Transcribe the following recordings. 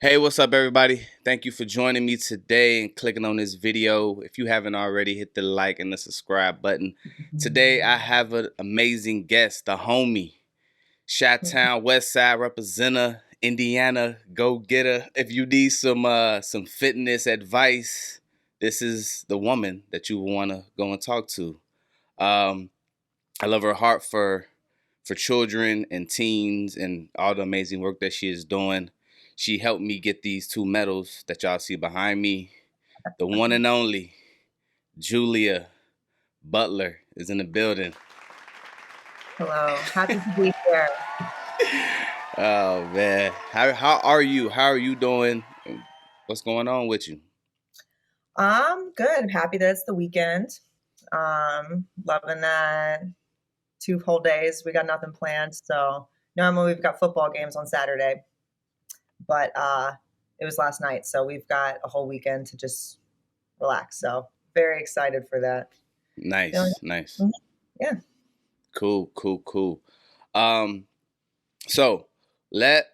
Hey, what's up, everybody? Thank you for joining me today and clicking on this video. If you haven't already, hit the like and the subscribe button. Today, I have an amazing guest, the homie, Chi-Town West Side representative, Indiana go-getter. If you need some fitness advice, this is the woman that you want to go and talk to. I love her heart for children and teens and all the amazing work that she is doing. She helped me get these two medals that y'all see behind me. The one and only Julia Butler is in the building. Hello, happy to be here. Oh man, how are you? How are you doing? What's going on with you? Good. Happy that it's the weekend. Loving that 2 whole days. We got nothing planned. So normally we've got football games on Saturday, but it was last night. So we've got a whole weekend to just relax. So very excited for that. Nice, nice. Mhm. Yeah. Cool. Um, so let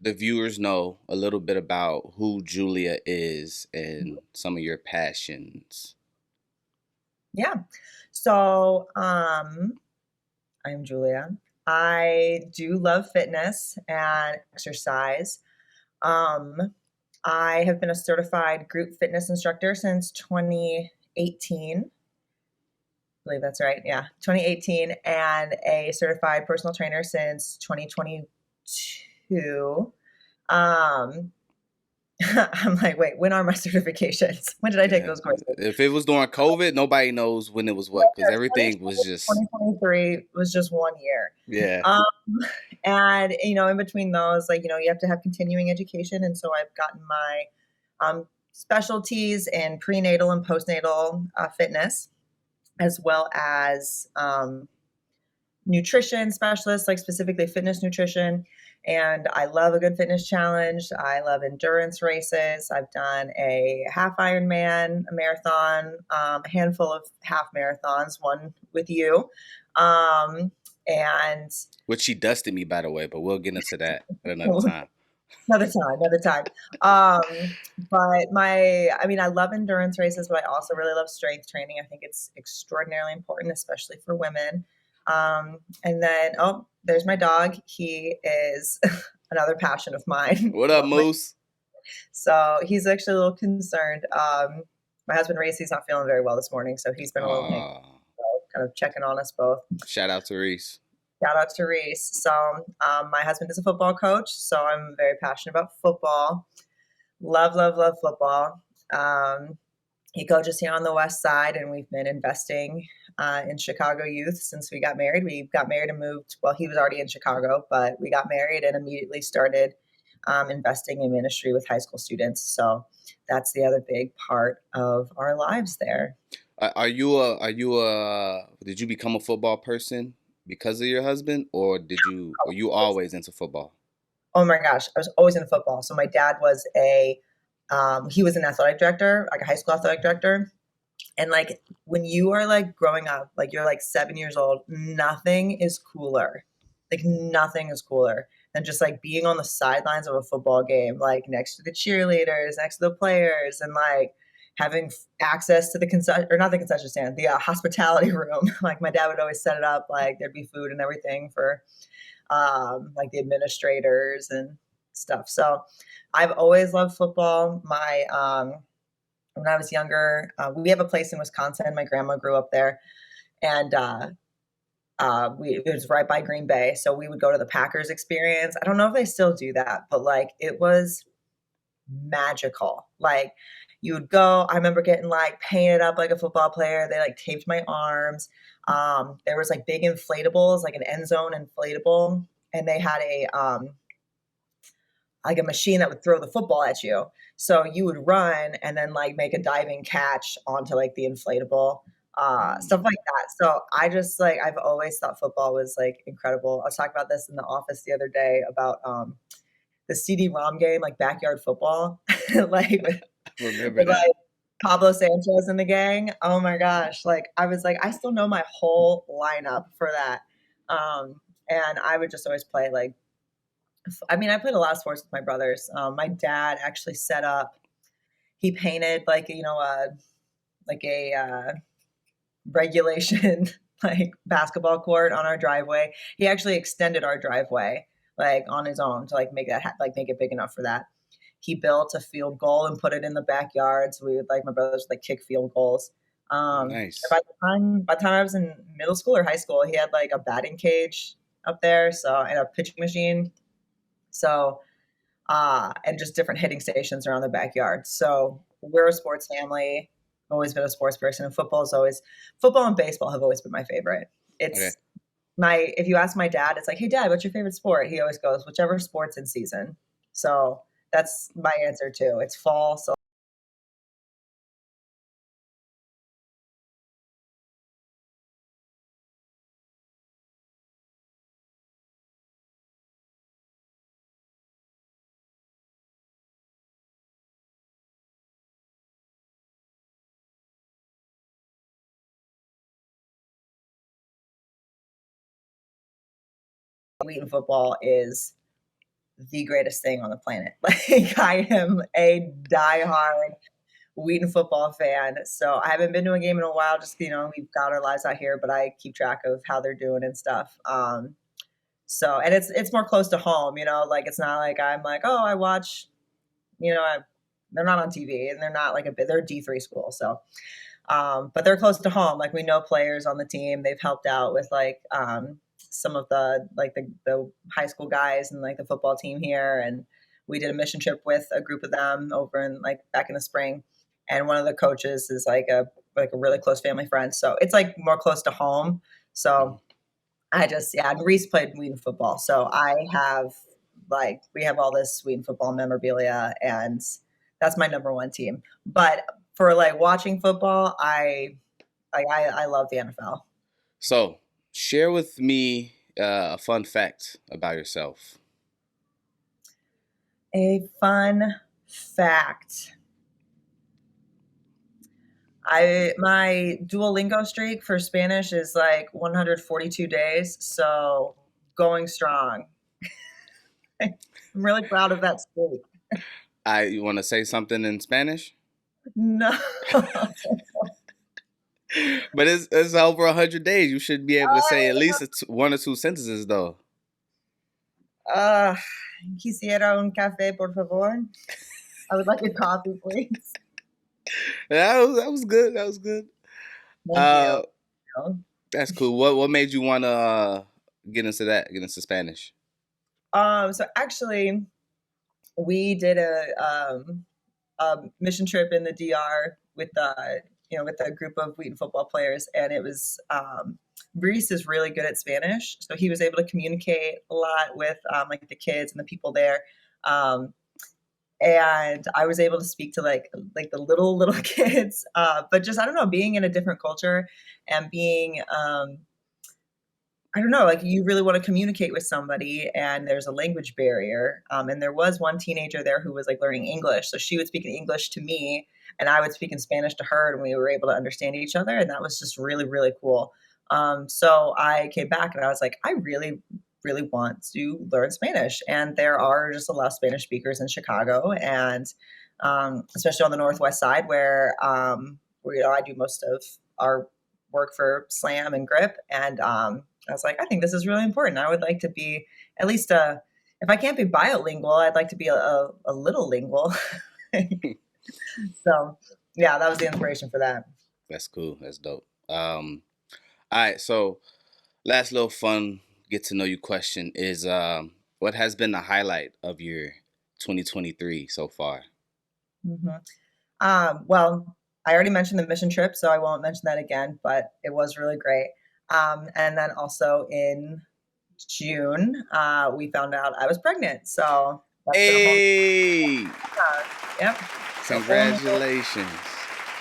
the viewers know a little bit about who Julia is and some of your passions. Yeah. So I'm Julia. I do love fitness and exercise. Um, I have been a certified group fitness instructor since 2018. I believe that's right. Yeah, 2018, and a certified personal trainer since 2022. Um, I'm like, wait, when are my certifications? When did I take Yeah. those courses? If it was during COVID, nobody knows when it was what, because everything was just 2023 was just 1 year. yeah. Um, and in between those, you have to have continuing education, and so I've gotten my specialties in prenatal and postnatal fitness, as well as nutrition specialists, like specifically fitness nutrition. And I love a good fitness challenge. I love endurance races. I've done a half Ironman, a marathon, a handful of half marathons, one with you. And Which she dusted me, by the way, but we'll get into that at another time. another time. But I love endurance races, but I also really love strength training. I think it's extraordinarily important, especially for women. And then, oh, there's my dog. He is another passion of mine. What up, Moose? So he's actually a little concerned. My husband Reese, he's not feeling very well this morning, so he's been a little kind of checking on us both. Shout out to Reese. Shout out to Reese. So my husband is a football coach, so I'm very passionate about football. Love football. He coaches here on the West Side, and we've been investing in Chicago youth since we got married. We got married and moved. Well, he was already in Chicago, but we got married and immediately started investing in ministry with high school students. So that's the other big part of our lives there. Did you become a football person because of your husband, or were you always into football? Oh my gosh, I was always into football. So my dad was he was an athletic director, like a high school athletic director. And like when you are like growing up, like you're like 7 years old, nothing is cooler. Like nothing is cooler than just like being on the sidelines of a football game, like next to the cheerleaders, next to the players, and like having access to the concession, or not the concession stand, the hospitality room. Like my dad would always set it up, like there'd be food and everything for like the administrators and stuff. So I've always loved football. When I was younger, we have a place in Wisconsin. My grandma grew up there, and it was right by Green Bay. So we would go to the Packers experience. I don't know if they still do that, but like it was magical. Like you would go. I remember getting like painted up like a football player. They like taped my arms. There was like big inflatables, like an end zone inflatable, and they had like a machine that would throw the football at you. So you would run and then like make a diving catch onto like the inflatable, stuff like that. So I've always thought football was like incredible. I was talking about this in the office the other day about the CD-ROM game, like backyard football, like Remember with that? like Pablo Sanchez and the gang. Oh my gosh. Like I was like, I still know my whole lineup for that. And I would just always play like I mean, I played a lot of sports with my brothers. My dad actually set up. He painted like like a regulation like basketball court on our driveway. He actually extended our driveway like on his own to like make that like make it big enough for that. He built a field goal and put it in the backyard. So we would like my brothers would like kick field goals. Nice. By the time I was in middle school or high school, he had like a batting cage up there, so and a pitching machine. So and just different hitting stations around the backyard. So we're a sports family. Always been a sports person, and football and baseball have always been my favorite. Okay. It's my if you ask my dad, it's like, hey dad, what's your favorite sport? He always goes, whichever sport's in season. So that's my answer too. It's fall, so Wheaton football is the greatest thing on the planet. Like I am a diehard Wheaton football fan. So I haven't been to a game in a while. Just we've got our lives out here, but I keep track of how they're doing and stuff. So and it's more close to home. Like it's not like I'm like, oh, I watch. You know, I, they're not on TV and they're not like they're a D3 school. So but they're close to home. Like we know players on the team. They've helped out with like some of the high school guys and like the football team here. And we did a mission trip with a group of them over in like back in the spring. And one of the coaches is like a really close family friend. So it's like more close to home. Mhm. So and Reese played Wheaton football. So we have all this Wheaton football memorabilia, and that's my number one team. But for like watching football, I love the NFL. So, share with me a fun fact about yourself. A fun fact. My Duolingo streak for Spanish is like 142 days, so going strong. I'm really proud of that streak. You want to say something in Spanish? No. But it's over 100 days. You should be able to say at least one or two sentences, though. Uh, Quisiera un café, por favor. I would like a coffee, please. That was good. That was good. Thank you. Uh, that's cool. What made you want to get into that? Get into Spanish? So actually, we did a mission trip in the DR with with a group of Wheaton football players, and it was Reese is really good at Spanish, so he was able to communicate a lot with like the kids and the people there. Um, and I was able to speak to like the little kids, but just I don't know, being in a different culture and being I don't know, like you really want to communicate with somebody and there's a language barrier. And there was one teenager there who was like learning English. So she would speak in English to me and I would speak in Spanish to her and we were able to understand each other. And that was just really, really cool. So I came back and I was like, I really, really want to learn Spanish. And there are just a lot of Spanish speakers in Chicago and especially on the Northwest side where I do most of our work for Slam and Grip. And I was like, I think this is really important. I would like to be at least if I can't be bilingual, I'd like to be a little lingual. So yeah, that was the inspiration for that. That's cool. That's dope. All right. So, last little fun get to know you question is what has been the highlight of your 2023 so far? hmm well, I already mentioned the mission trip, so I won't mention that again, but it was really great. And then also in June, we found out I was pregnant. So that's been a Hey, yep. So congratulations.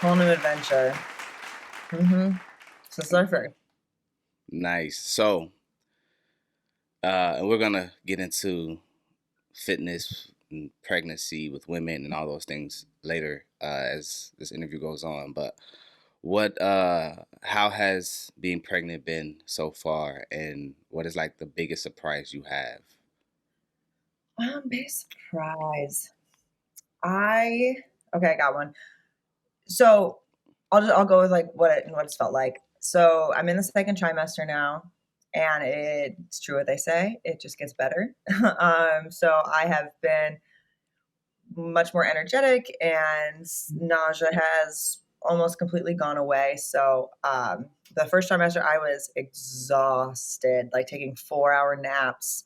whole new adventure. So this is our first. Nice. So, and we're gonna get into fitness and pregnancy with women and all those things later as this interview goes on. But how has being pregnant been so far, and what is like the biggest surprise you have? Biggest surprise. I okay, I got one. So I'll go with like what it's felt like. So I'm in the second trimester now, and it's true what they say. It just gets better. So I have been much more energetic, and nausea has almost completely gone away. So the first trimester, I was exhausted, like taking 4-hour naps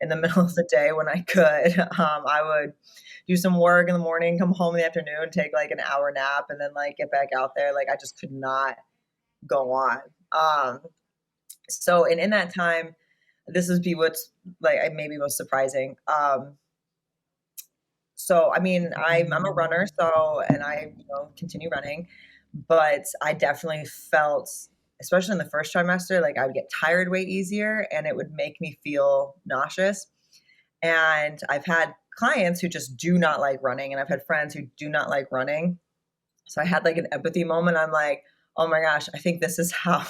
in the middle of the day when I could. I would do some work in the morning, come home in the afternoon, take like an hour nap, and then like get back out there. Like I just could not go on. Um, so, and in that time, this would be what's like maybe most surprising. So I mean, I'm a runner, so and I continue running, but I definitely felt, especially in the first trimester, like I would get tired way easier, and it would make me feel nauseous. And I've had clients who just do not like running, and I've had friends who do not like running. So I had like an empathy moment. I'm like, oh my gosh, I think this is how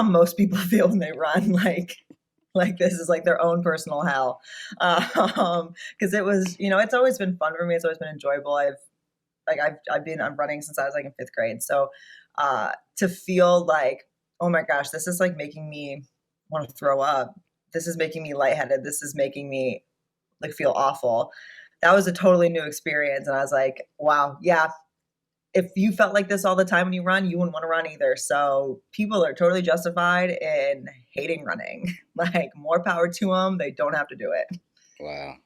most people feel when they run. Like this is like their own personal hell. Because it was, it's always been fun for me. It's always been enjoyable. I'm running since I was like in fifth grade. So to feel like, oh my gosh, this is like making me want to throw up. This is making me lightheaded. This is making me like feel awful. That was a totally new experience. And I was like, wow, yeah, if you felt like this all the time when you run, you wouldn't want to run either. So people are totally justified in hating running. Like more power to them. They don't have to do it. Wow.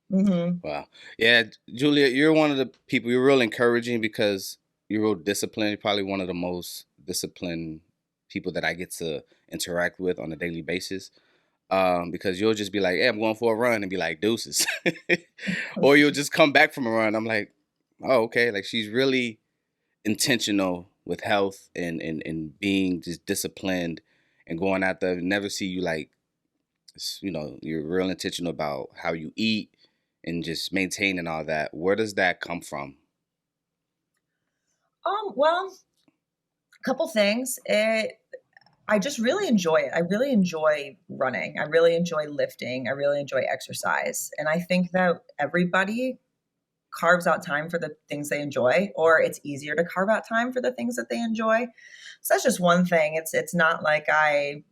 Hmm. Wow. Yeah, Julia, you're one of the people, you're real encouraging because you're real disciplined. You're probably one of the most disciplined people that I get to interact with on a daily basis. Because you'll just be like, hey, I'm going for a run and be like, deuces. Or you'll just come back from a run. I'm like, oh, okay. Like she's really intentional with health and being just disciplined and going out there. Never see you like, you're real intentional about how you eat and just maintaining all that. Where does that come from? Well, a couple things. I just really enjoy it. I really enjoy running. I really enjoy lifting. I really enjoy exercise. And I think that everybody carves out time for the things they enjoy, or it's easier to carve out time for the things that they enjoy. So that's just one thing. It's not like I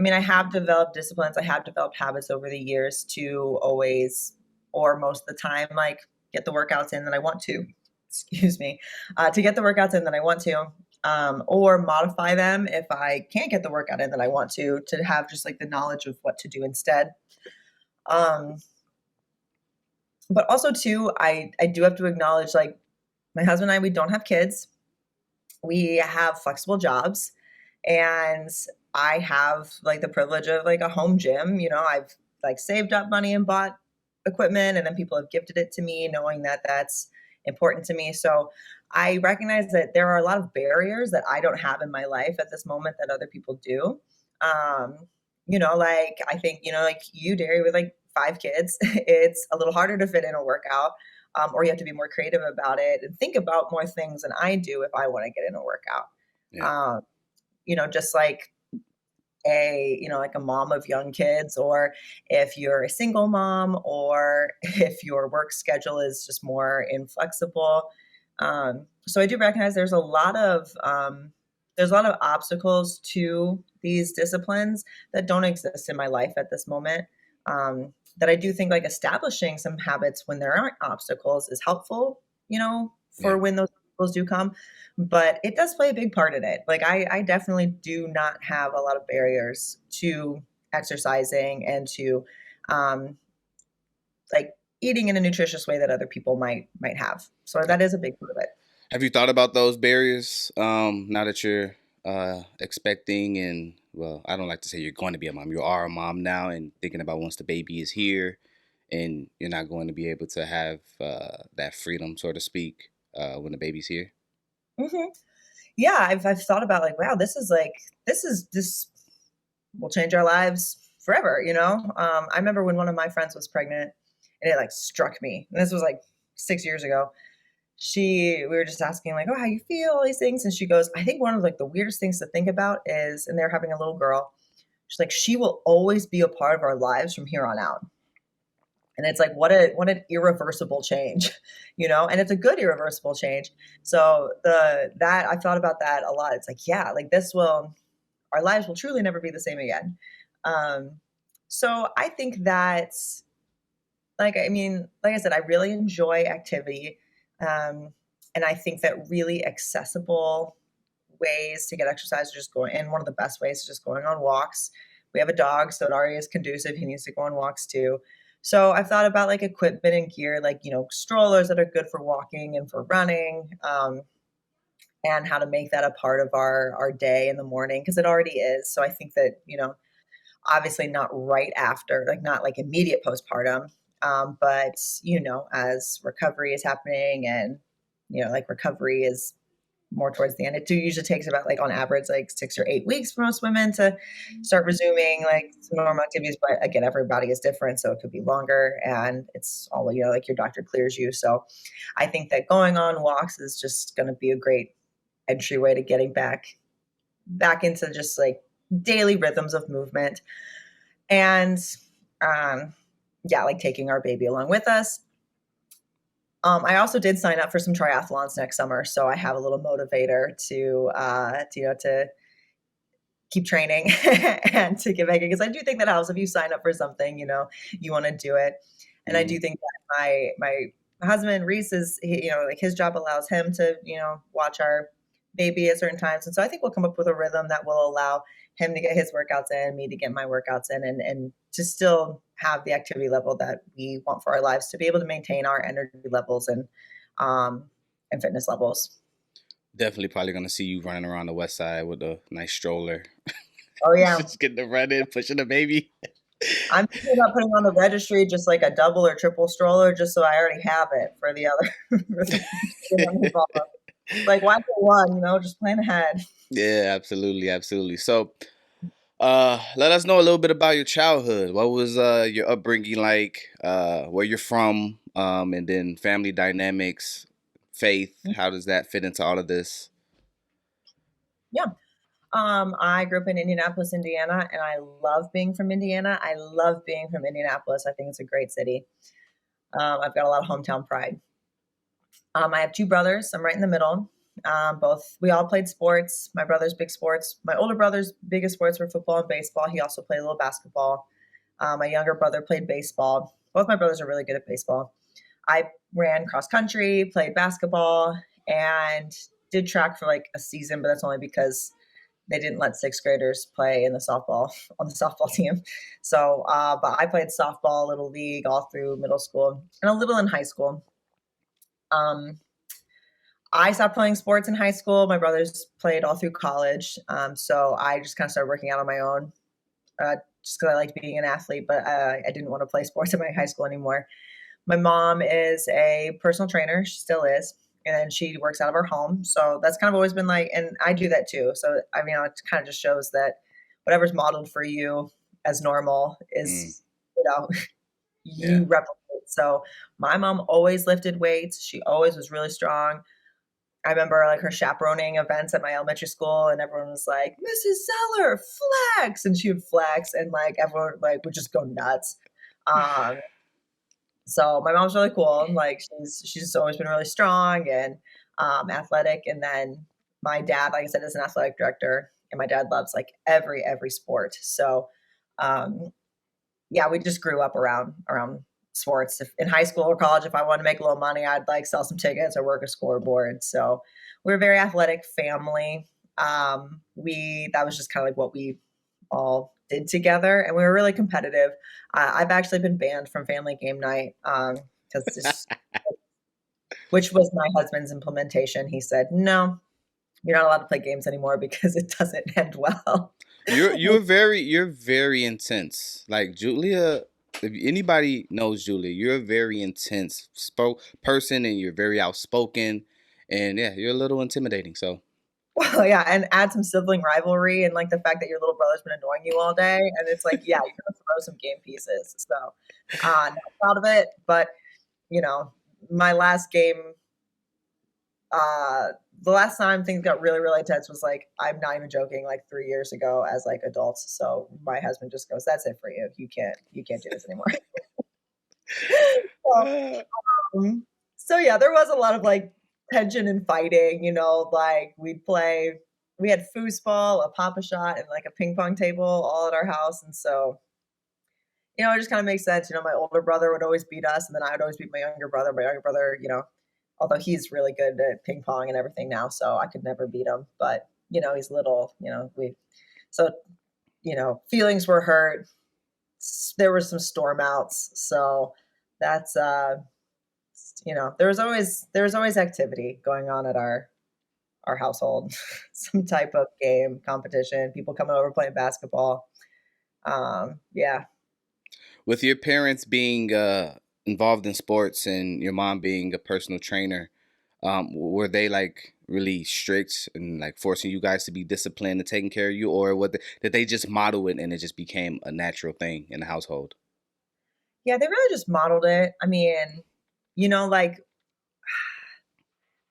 mean, I have developed disciplines. I have developed habits over the years to always, or most of the time, like get the workouts in that I want to. Excuse me, to get the workouts in that I want to, or modify them if I can't get the workout in that I want to have just like the knowledge of what to do instead. Um, but also too, I do have to acknowledge like my husband and I, we don't have kids. We have flexible jobs, and I have like the privilege of like a home gym. I've like saved up money and bought equipment, and then people have gifted it to me knowing that that's important to me. So I recognize that there are a lot of barriers that I don't have in my life at this moment that other people do. Um, like I think, like you, Derry, with like 5 kids, it's a little harder to fit in a workout. Or you have to be more creative about it and think about more things than I do if I want to get in a workout. Yeah. Um, just like like a mom of young kids, or if you're a single mom, or if your work schedule is just more inflexible. So I do recognize there's a lot of obstacles to these disciplines that don't exist in my life at this moment. That I do think like establishing some habits when there aren't obstacles is helpful, Yeah. for when those obstacles do come. But it does play a big part in it. Like I definitely do not have a lot of barriers to exercising and to um, like eating in a nutritious way that other people might have. So that is a big part of it. Have you thought about those barriers now that you're expecting and, well, I don't like to say you're going to be a mom. You are a mom now and thinking about once the baby is here and you're not going to be able to have that freedom, so to speak, when the baby's here. Hmm. Yeah, I've thought about like, wow, this will change our lives forever. I remember when one of my friends was pregnant, and it like struck me. And this was like 6 years ago. We were just asking like, oh, how you feel, all these things, and she goes, I think one of like the weirdest things to think about is, and they're having a little girl. She's like, she will always be a part of our lives from here on out. And it's like, what an irreversible change, and it's a good irreversible change. So that I've thought about that a lot. It's like, yeah, like our lives will truly never be the same again. Um, so I think that, like, I mean, like I said, I really enjoy activity. Um, and I think that really accessible ways to get exercise are just going, and one of the best ways is just going on walks. We have a dog, so it already is conducive. He needs to go on walks too. So I've thought about like equipment and gear, like, strollers that are good for walking and for running, and how to make that a part of our day in the morning, because it already is. So I think that, obviously not right after, like not like immediate postpartum, but as recovery is happening, and like recovery is more towards the end. It usually takes about, like, on average, like 6 or 8 weeks for most women to start resuming like some normal activities. But again, everybody is different, so it could be longer, and it's all, like your doctor clears you. So I think that going on walks is just going to be a great entryway to getting back into just like daily rhythms of movement. And yeah, like taking our baby along with us. I also did sign up for some triathlons next summer, so I have a little motivator to keep training and to get back, because I do think that helps. If you sign up for something, you want to do it. And I Mm-hmm. do think that my husband Reese like his job allows him to watch our baby at certain times, and so I think we'll come up with a rhythm that will allow him to get his workouts in, me to get my workouts in, and to still have the activity level that we want for our lives, to be able to maintain our energy levels and fitness levels. Definitely probably gonna see you running around the west side with a nice stroller. Oh yeah, Just getting the run in, pushing the baby. I'm thinking about putting on the registry just like a double or triple stroller, just so I already have it for the other. For the like, why for one? Just plan ahead. Yeah, absolutely, absolutely. So, let us know a little bit about your childhood. What was your upbringing like? Where you're from, and then family dynamics, faith. How does that fit into all of this? Yeah. I grew up in Indianapolis, Indiana, and I love being from Indiana. I love being from Indianapolis. I think it's a great city. I've got a lot of hometown pride. I have two brothers. I'm right in the middle. We all played sports. My brother's big sports. My older brother's biggest sports were football and baseball. He also played a little basketball. My younger brother played baseball. Both my brothers are really good at baseball. I ran cross country, played basketball, and did track for like a season, but that's only because they didn't let sixth graders play in the softball on the softball team. So, but I played softball, little league, all through middle school and a little in high school. Um, I stopped playing sports in high school. My brothers played all through college. So I just kind of started working out on my own, just because I liked being an athlete, but I didn't want to play sports in my high school anymore. My mom is a personal trainer. She still is. And she works out of her home. So that's kind of always been like, and I do that too. So, I mean, it kind of just shows that whatever's modeled for you as normal Mm, is, yeah. you replicate. So my mom always lifted weights. She always was really strong. I remember like her chaperoning events at my elementary school, and everyone was like, "Mrs. Zeller, flex," and she would flex, and like everyone like would just go nuts. Um, so my mom's really cool. Like she's always been really strong and athletic. And then my dad, like I said, is an athletic director, and my dad loves like every sport. So um, yeah, we just grew up around sports. In high school or college, if I wanted to make a little money, I'd like sell some tickets or work a scoreboard. So we're a very athletic family. We That was just kind of like what we all did together, and we were really competitive. I've actually been banned from family game night because this, which was my husband's implementation. He said, "No, you're not allowed to play games anymore because it doesn't end well." You're very intense. Like Julia, if anybody knows Julia, you're a very intense spoke person, and you're very outspoken, and yeah, you're a little intimidating. So Well, yeah, and add some sibling rivalry and like the fact that your little brother's been annoying you all day, and it's like, yeah, you're gonna throw some game pieces. So, not proud of it, but you know, my last game, uh, the last time things got really, really intense was like, I'm not even joking, like 3 years ago as like adults. So my husband just goes, "That's it for you. You can't do this anymore." So, Uh, so yeah, there was a lot of like tension and fighting, like we had foosball, a papa shot, and like a ping pong table all at our house. And so, it just kind of makes sense. My older brother would always beat us, and then I would always beat my younger brother. My younger brother, although he's really good at ping pong and everything now, so I could never beat him. But, he's little, so, feelings were hurt. There were some storm outs. So that's, there was always activity going on at our household, some type of game, competition, people coming over playing basketball. Yeah. with your parents being involved in sports and your mom being a personal trainer, were they like really strict and like forcing you guys to be disciplined and taking care of you, or did they just model it and it just became a natural thing in the household? Yeah, they really just modeled it. I mean,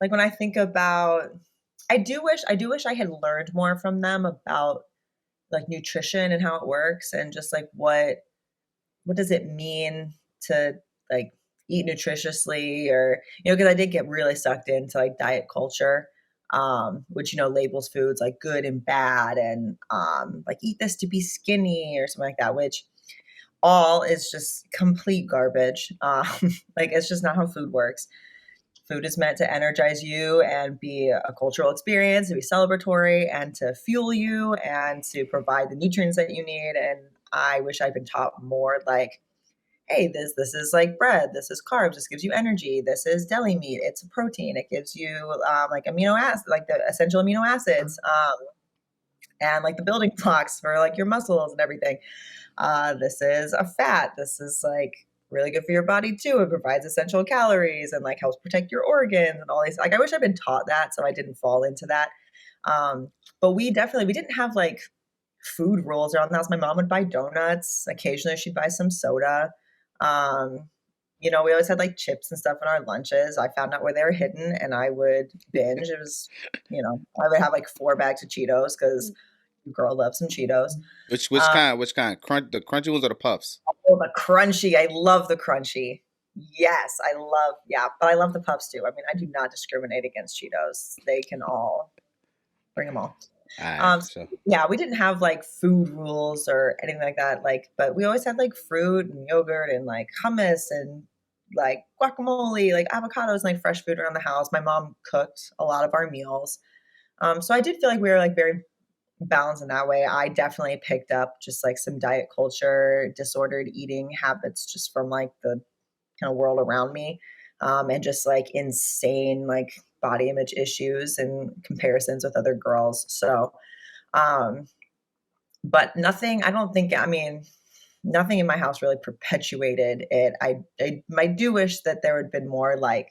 like when I think about, I do wish I had learned more from them about like nutrition and how it works, and just like what does it mean to like eat nutritiously, or because I did get really sucked into like diet culture, which labels foods like good and bad, and like eat this to be skinny or something like that, which all is just complete garbage. Like it's just not how food works. Food is meant to energize you and be a cultural experience, to be celebratory and to fuel you and to provide the nutrients that you need. And I wish I'd been taught more like, hey, this is like bread, this is carbs, this gives you energy, this is deli meat, it's a protein, it gives you like amino acids, like the essential amino acids, and like the building blocks for like your muscles and everything. This is a fat, this is like really good for your body too, it provides essential calories and like helps protect your organs and all these. Like I wish I'd been taught that so I didn't fall into that. um but we didn't have like food rules around the house. My mom would buy donuts. Occasionally, she'd buy some soda. Um, we always had like chips and stuff in our lunches. I found out where they were hidden, and I would binge. It was, I would have like 4 bags of Cheetos because girl loves some Cheetos. Which Um, kind? Which kind? The crunchy ones or the puffs? oh, the crunchy. I love the crunchy. Yes, yeah, but I love the puffs too. I mean, I do not discriminate against Cheetos. They can all bring them all. All right, for So, sure. yeah, we didn't have like food rules or anything like that. Like, but we always had like fruit and yogurt and like hummus and like guacamole, like avocados, and like fresh food around the house. My mom cooked a lot of our meals. So I did feel like we were like very balanced in that way. I definitely picked up just like some diet culture, disordered eating habits just from like the kind of world around me, and just like insane like body image issues and comparisons with other girls. So, um, but nothing, I don't think, I mean, nothing in my house really perpetuated it. I do wish that there had been more like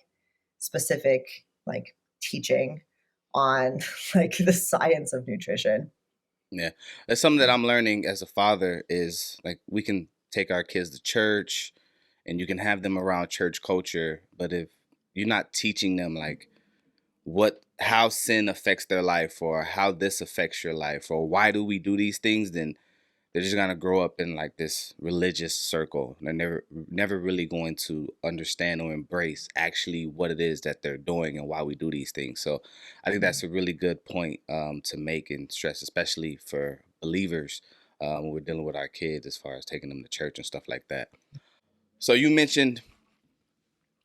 specific like teaching on like the science of nutrition. Yeah, that's something that I'm learning as a father is like we can take our kids to church, and you can have them around church culture, but if you're not teaching them like how sin affects their life or how this affects your life or why do we do these things, then they're just gonna grow up in like this religious circle. They're never really going to understand or embrace actually what it is that they're doing and why we do these things. So I think that's a really good point to make and stress, especially for believers when we're dealing with our kids as far as taking them to church and stuff like that. So you mentioned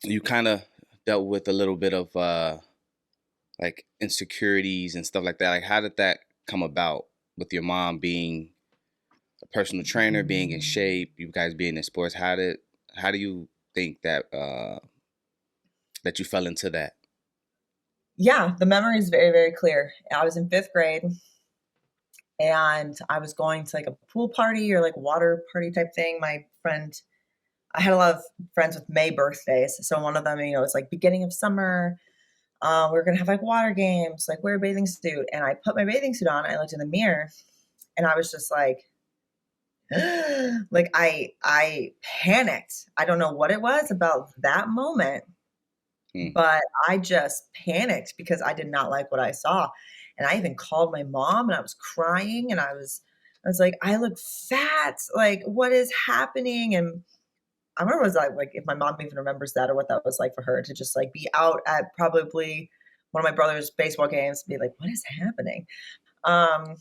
you kind of dealt with a little bit of like insecurities and stuff like that. Like how did that come about with your mom being a personal trainer, being in shape, you guys being in sports? How do you think that that you fell into that? Yeah, the memory is very, very clear. I was in 5th grade and I was going to like a pool party or like water party type thing. I had a lot of friends with May birthdays. So one of them, it was like beginning of summer. We were gonna have like water games, like wear a bathing suit. And I put my bathing suit on, I looked in the mirror and I was just like, like I panicked. I don't know what it was about that moment, Hmm. but I just panicked because I did not like what I saw. And I even called my mom and I was crying and I was like, I look fat. Like, what is happening? And I remember it was like if my mom even remembers that or what that was like for her to just like be out at probably one of my brother's baseball games and be like, what is happening? Um,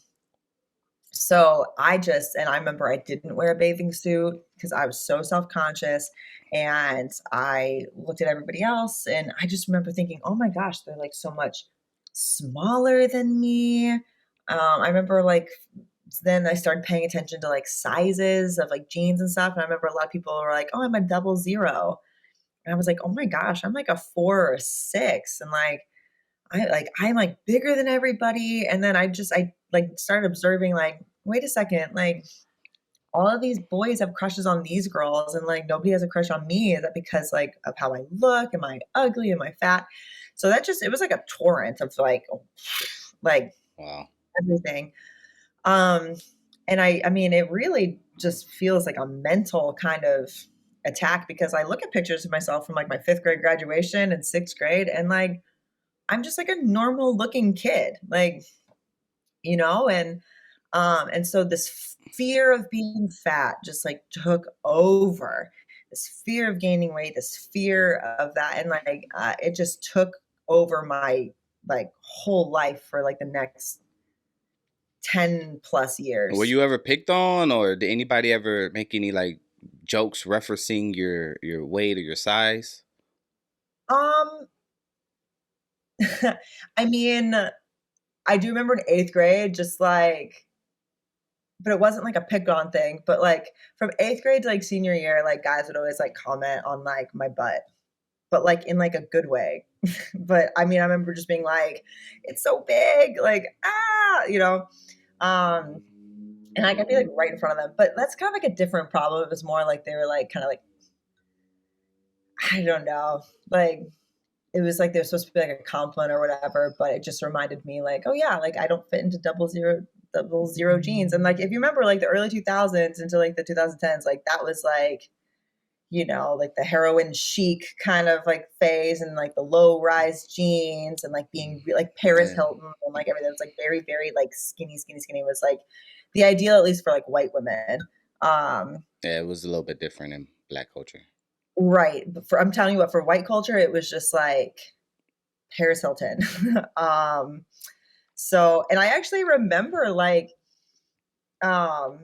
so and I remember I didn't wear a bathing suit because I was so self-conscious, and I looked at everybody else and I just remember thinking, oh my gosh, they're like so much smaller than me. I remember like then I started paying attention to like sizes of like jeans and stuff. And I remember a lot of people were like, oh, I'm a 00. And I was like, oh my gosh, I'm like a 4 or a 6. And I'm like bigger than everybody. And then I like started observing like, wait a second, like all of these boys have crushes on these girls and like nobody has a crush on me. Is that because like of how I look? Am I ugly? Am I fat? So it was like a torrent of like Wow. everything. Um, and I mean, it really just feels like a mental kind of attack because I look at pictures of myself from like my 5th grade graduation and 6th grade, and like I'm just like a normal looking kid, like, and so this fear of being fat just like took over. This fear of gaining weight, this fear of that, and like it just took over my like whole life for like the next 10 plus Were years. you ever picked on, or did anybody ever make any like jokes referencing your weight or your size? Um, I mean, I do remember in 8th grade, just like, but it wasn't like a pick on thing. But like from 8th grade to like senior year, like guys would always like comment on like my butt, but like in like a good way. But I mean, I remember just being like, it's so big, like, um, and I could be like right in front of them. But that's kind of like a different problem. It was more like they were like kind of like, I don't know, like it was like they're supposed to be like a compliment or whatever, but it just reminded me like, oh yeah, like I don't fit into 00 jeans. And like if you remember like the early 2000s into like the 2010s, like that was like, like the heroin chic kind of like phase and like the low rise jeans and like being like Paris Yeah. Hilton and like everything was like very, very like skinny, skinny, skinny was like the ideal, at least for like white women. Yeah, it was a little bit different in black culture. Right. But I'm telling you what, for white culture, it was just like Paris Hilton. um, and I actually remember um,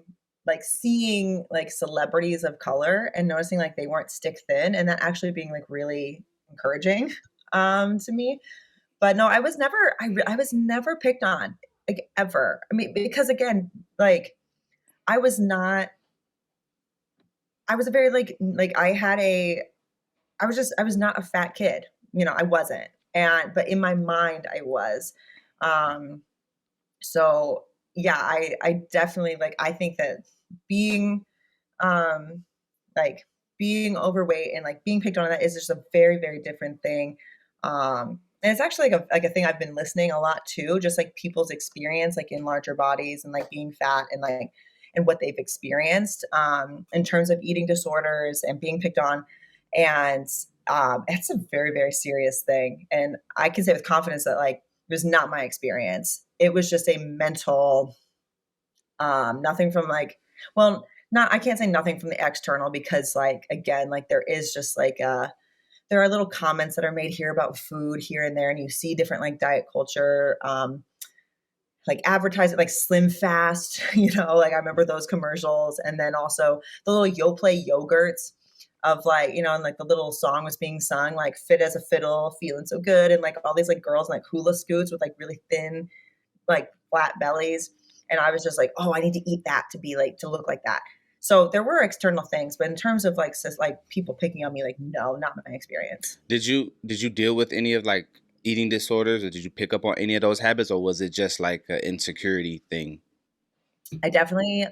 like seeing like celebrities of color and noticing like they weren't stick thin, and that actually being like really encouraging to me. But no, I was never picked on like ever. I mean, because again, like I was not. I was a very like I was not a fat kid. I wasn't. But in my mind I was. Um so yeah, I definitely like I think that being um like being overweight and like being picked on that is just a very, very different thing. And it's actually like a thing I've been listening a lot to, just like people's experience like in larger bodies and like being fat and like and what they've experienced in terms of eating disorders and being picked on. And it's a very, very serious thing. And I can say with confidence that like it was not my experience. It was just a mental, nothing from like, well, not, I can't say nothing from the external because like, again, like there is just like, there are little comments that are made here about food here and there. And you see different like diet culture, like advertise it like Slim Fast, like I remember those commercials. And then also the little Yoplait yogurts of like, and like the little song was being sung, like fit as a fiddle, feeling so good. And like all these like girls in like hula scoots with like really thin, like flat bellies. And I was just like, oh, I need to eat that to be like, to look like that. So there were external things, but in terms of like people picking on me, like, no, not my experience. Did you deal with any of like eating disorders, or did you pick up on any of those habits, or was it just like an insecurity thing? I definitely,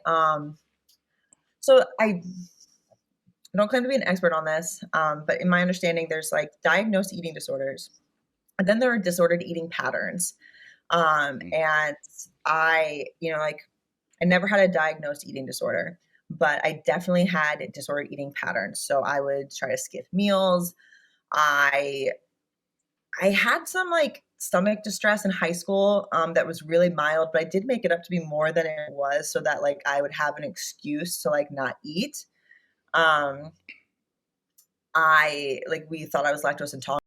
so I don't claim to be an expert on this, but in my understanding, there's like diagnosed eating disorders, and then there are disordered eating patterns. Mm. And like I never had a diagnosed eating disorder, but I definitely had disordered eating patterns. So I would try to skip meals. I I had some like stomach distress in high school that was really mild, but I did make it up to be more than it was so that like I would have an excuse to like not eat. Um, we thought I was lactose intolerant.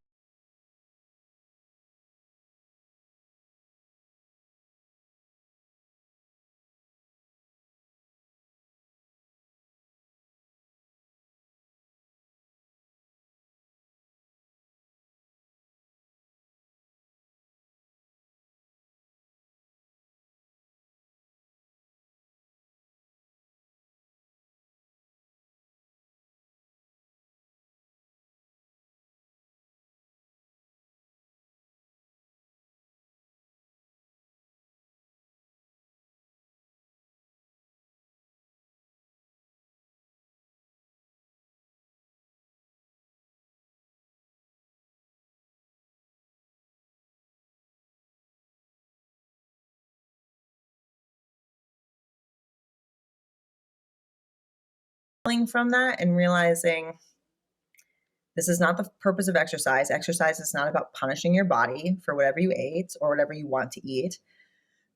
From that and realizing this is not the purpose of exercise. Exercise is not about punishing your body for whatever you ate or whatever you want to eat.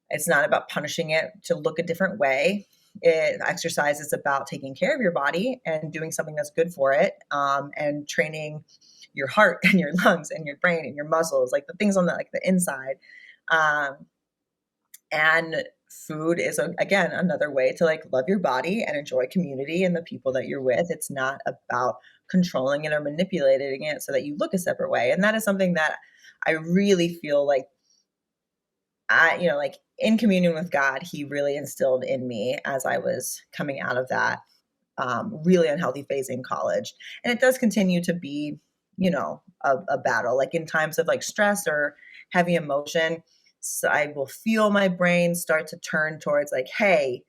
It's not about punishing it to look a different way. Exercise is about taking care of your body and doing something that's good for it, and training your heart and your lungs and your brain and your muscles, like the things on the inside. Um, and food is again another way to love your body and enjoy community and the people that you're with. It's not about controlling it or manipulating it so that you look a separate way. And that is something that I really feel like in communion with God, he really instilled in me as I was coming out of that really unhealthy phase in college. And it does continue to be, a battle, like in times of stress or heavy emotion. So I will feel my brain start to turn towards hey,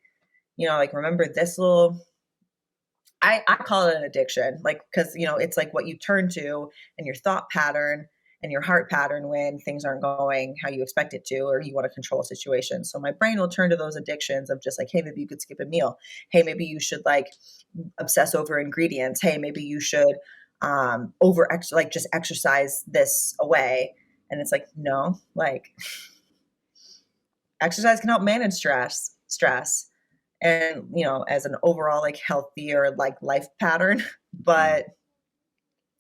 remember this little, I call it an addiction, because it's what you turn to and your thought pattern and your heart pattern when things aren't going how you expect it to, or you want to control a situation. So my brain will turn to those addictions of just hey, maybe you could skip a meal. Hey, maybe you should obsess over ingredients. Hey, maybe you should just exercise this away. And it's no, exercise can help manage stress and as an overall healthier life pattern, but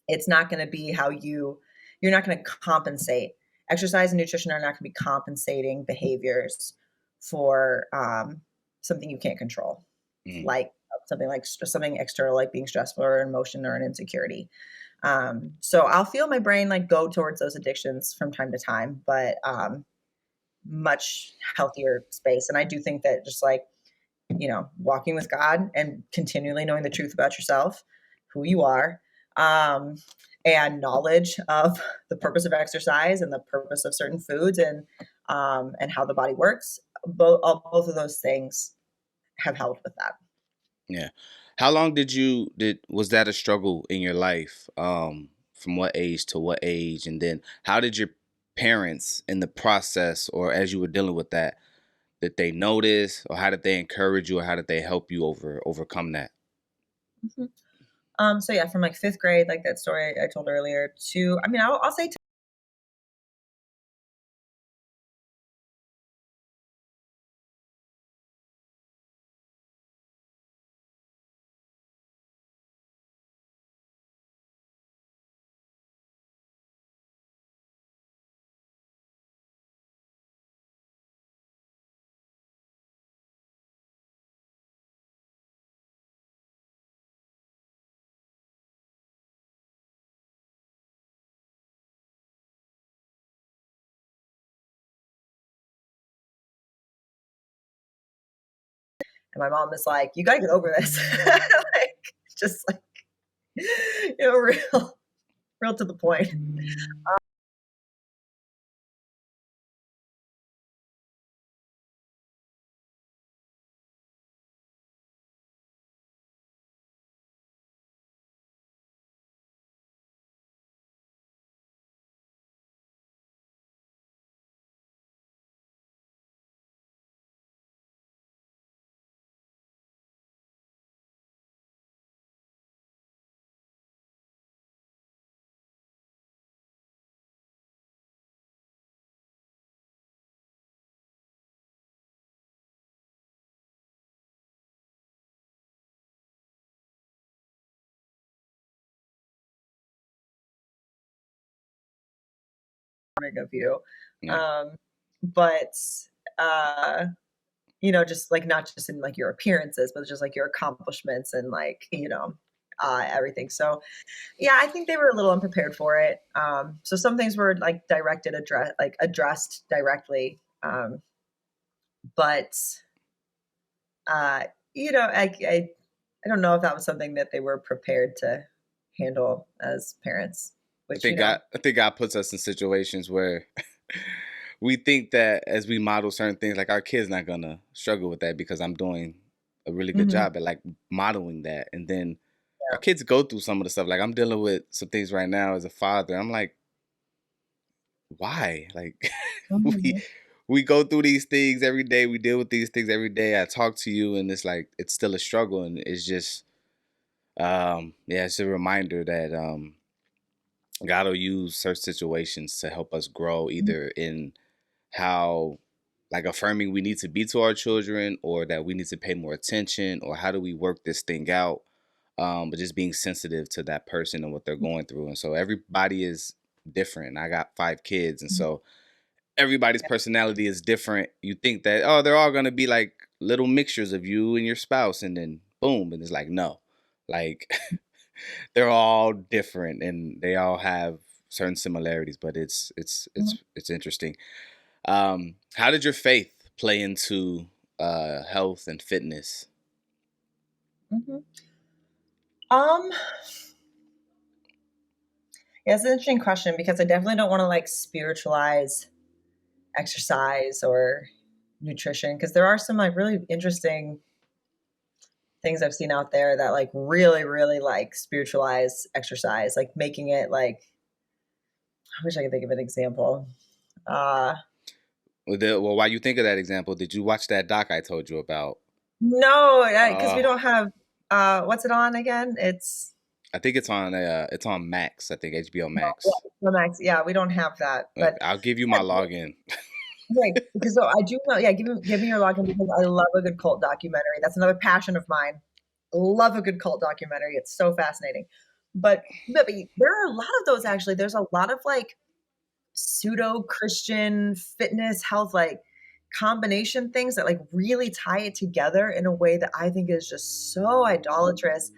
it's not going to be how you're not going to compensate. Exercise and nutrition are not going to be compensating behaviors for something you can't control, like something external, like being stressful or an emotion or an insecurity. So I'll feel my brain go towards those addictions from time to time, but much healthier space. And I do think that just walking with God and continually knowing the truth about yourself, who you are, and knowledge of the purpose of exercise and the purpose of certain foods and how the body works. Both of those things have helped with that. Yeah. How long was that a struggle in your life? From what age to what age? And then how did your parents in the process, or as you were dealing with that, did they notice, or how did they encourage you, or how did they help you overcome that? So yeah, from fifth grade, that story I told earlier, to I'll say and my mom is you got to get over this. Just real to the point. of you. Yeah. Um, but just like not just in like your appearances, but just like your accomplishments and like, everything. So yeah, I think they were a little unprepared for it. So some things were like addressed directly. But uh, I don't know if that was something that they were prepared to handle as parents, which, I think God puts us in situations where we think that as we model certain things, like our kid's not gonna struggle with that because I'm doing a really good Mhm. job at like modeling that. And then our Yeah. kids go through some of the stuff. Like I'm dealing with some things right now as a father. I'm like, why? Like we Mhm. we go through these things every day. We deal with these things every day. I talk to you and it's like it's still a struggle and it's just yeah, it's a reminder that God will use certain situations to help us grow either in how like affirming we need to be to our children or that we need to pay more attention or how do we work this thing out, but just being sensitive to that person and what they're going through. And so everybody is different. I got 5 kids and Mhm. so everybody's personality is different. You think that, oh, they're all going to be like little mixtures of you and your spouse and then boom, and it's like no, like they're all different and they all have certain similarities, but Mhm. it's interesting. How did your faith play into health and fitness? Mhm. Um, yeah, it's an interesting question because I definitely don't want to like spiritualize exercise or nutrition because there are some like really interesting things I've seen out there that like really, really like spiritualize exercise, like making it like I wish I could think of an example. Uh Well, while you think of that example, did you watch that doc I told you about? no, because we Uh, don't have what's it on again? I think it's on Max. I think HBO No, yeah, Max. it's Max. Yeah, we don't have that. But I'll give you my login. right, because so I do know. Yeah, give me your login because I love a good cult documentary. That's another passion of mine. Love a good cult documentary. It's so fascinating. But there are a lot of those actually. There's a lot of like pseudo Christian fitness health like combination things that like really tie it together in a way that I think is just so idolatrous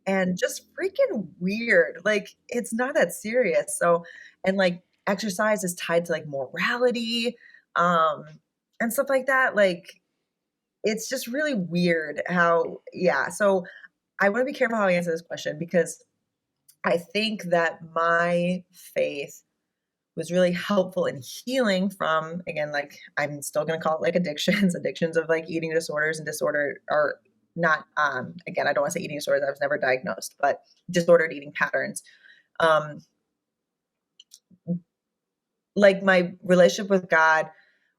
and just freaking weird. Like it's not that serious. So and like exercise is tied to like morality um and stuff like that. Like it's just really weird how yeah. So I want to be careful how I answer this question because I think that my faith was really helpful in healing from again like I'm still going to call it like addictions of like eating disorders and disorder or not again I don't want to say eating disorders I was never diagnosed but disordered eating patterns um like my relationship with God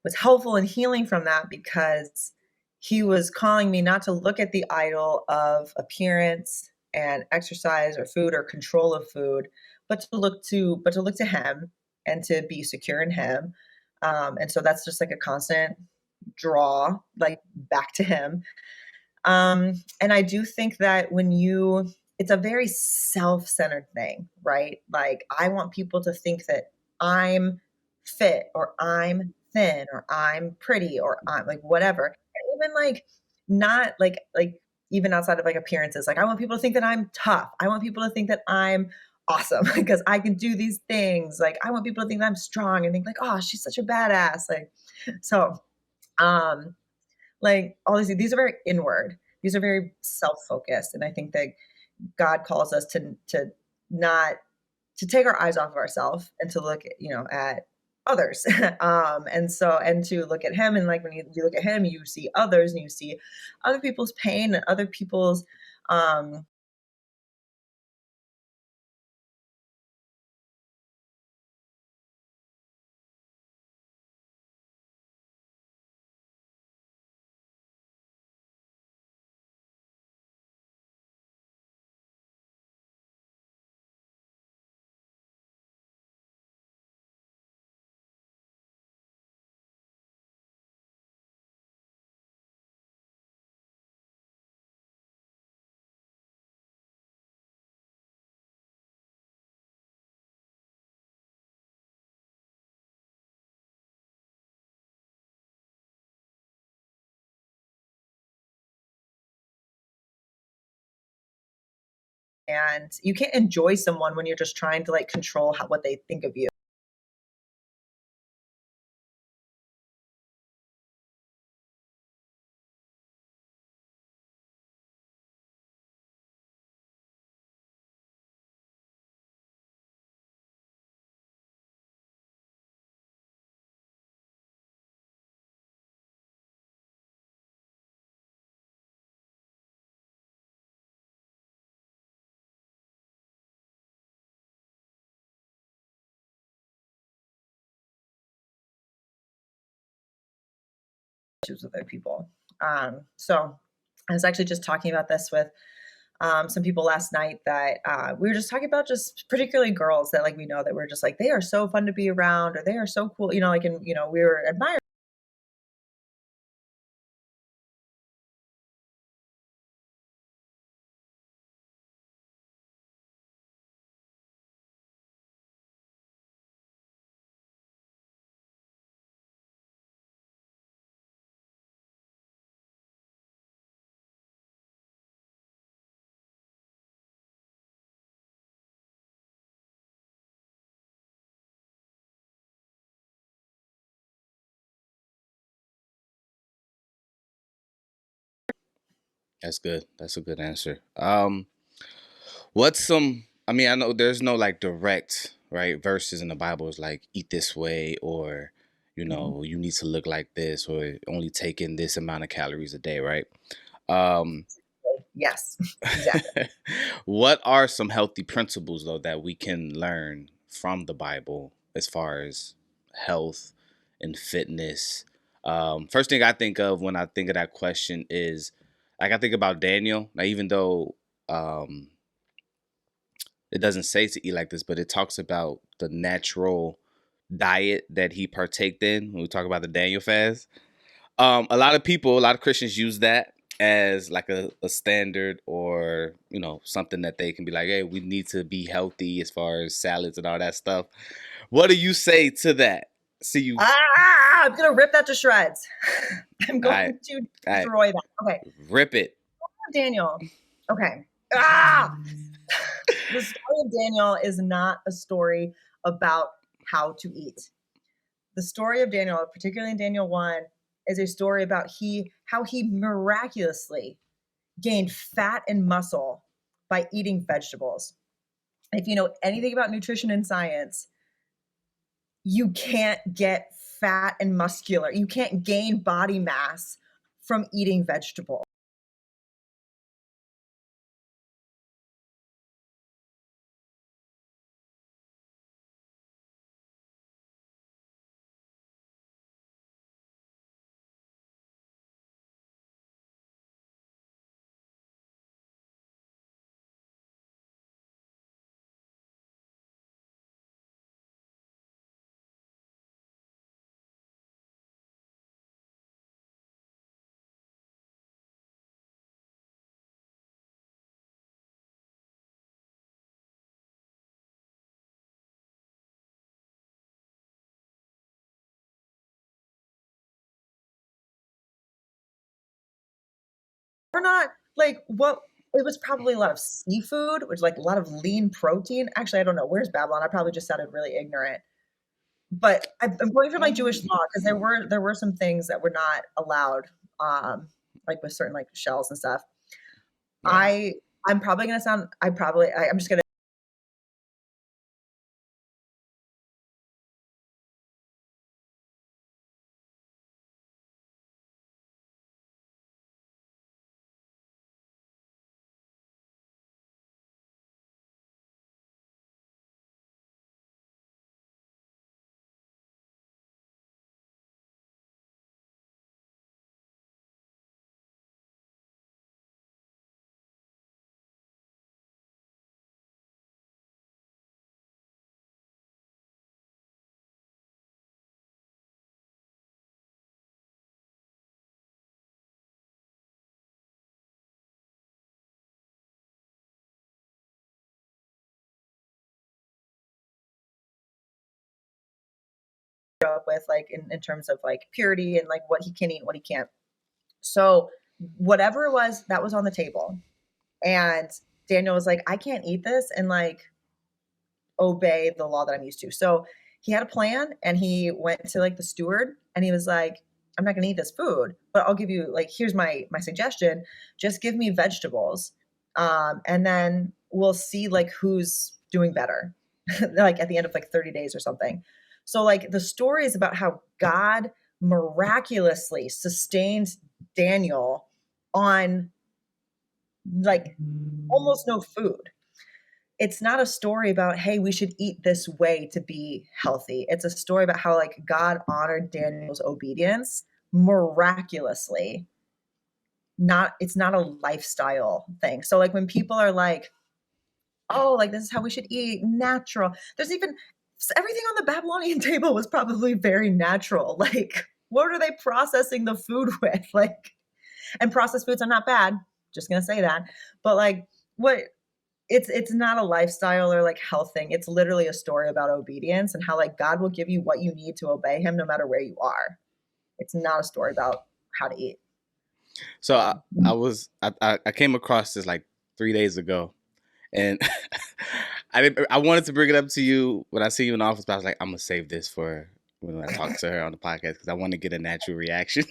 was helpful in healing from that because he was calling me not to look at the idol of appearance and exercise or food or control of food, but to look to him and to be secure in him. And so that's just like a constant draw like back to him. And I do think that it's a very self centered thing, right? Like, I want people to think that I'm fit or I'm thin or I'm pretty or I'm like whatever. And even like, not like, even outside of like appearances, like, I want people to think that I'm tough. I want people to think that I'm awesome because I can do these things. Like, I want people to think that I'm strong and think, like, oh, she's such a badass. Like, so, um, like all these are very inward. These are very self-focused. And I think that God calls us to not to take our eyes off of ourselves and to look at others. And to look at him and like when you look at him, you see others and you see other people's pain and other people's um And you can't enjoy someone when you're just trying to like control what they think of you. With other people. So I was actually just talking about this with some people last night that we were just talking about, just particularly girls that like we know that we're just like, they are so fun to be around, or they are so cool, like, and we were admiring. That's good. That's a good answer. What's some? I mean, I know there's no like direct right verses in the Bible is like eat this way, or you need to look like this, or only take in this amount of calories a day, right? Um, Yes, exactly. what are some healthy principles though that we can learn from the Bible as far as health and fitness? First thing I think of when I think of that question is like I think about Daniel. Now, even though um, it doesn't say to eat like this, but it talks about the natural diet that he partaked in when we talk about the Daniel fast. A lot of people, a lot of Christians use that as like a standard, or something that they can be like, hey, we need to be healthy as far as salads and all that stuff. What do you say to that? See you. I'm gonna rip that to shreds. I'm All right, going to all right, destroy that. Okay, rip it. Daniel. Okay. Ah! The story of Daniel is not a story about how to eat. The story of Daniel, particularly in Daniel 1, is a story about how he miraculously gained fat and muscle by eating vegetables. If you know anything about nutrition and science, you can't get fat and muscular. You can't gain body mass from eating vegetables. We're not like what it was probably a lot of seafood, which like a lot of lean protein. Actually, I don't know. Where's Babylon? I probably just sounded really ignorant. But I'm going from like Jewish law because there were some things that were not allowed, like with certain like shells and stuff. Right. I'm probably gonna sound. I'm just gonna. Up with like in terms of like purity and like what he can eat and what he can't. So whatever it was that was on the table, and Daniel was like, I can't eat this and like obey the law that I'm used to. So he had a plan and he went to like the steward and he was like, I'm not going to eat this food, but I'll give you like, here's my suggestion. Just give me vegetables. And then we'll see like who's doing better, like at the end of like 30 days or something. So like the story is about how God miraculously sustains Daniel on like almost no food. It's not a story about, hey, we should eat this way to be healthy. It's a story about how like God honored Daniel's obedience miraculously. It's not a lifestyle thing. So like when people are like, oh, like this is how we should eat, natural. There's even everything on the Babylonian table was probably very natural. Like what are they processing the food with? Like, and processed foods are not bad. Just gonna say that. But like what it's not a lifestyle or like health thing. It's literally a story about obedience and how like God will give you what you need to obey him no matter where you are. It's not a story about how to eat. So I came across this like 3 days ago, and I wanted to bring it up to you when I see you in the office, but I was like, I'm gonna save this for when I talk to her on the podcast because I want to get a natural reaction.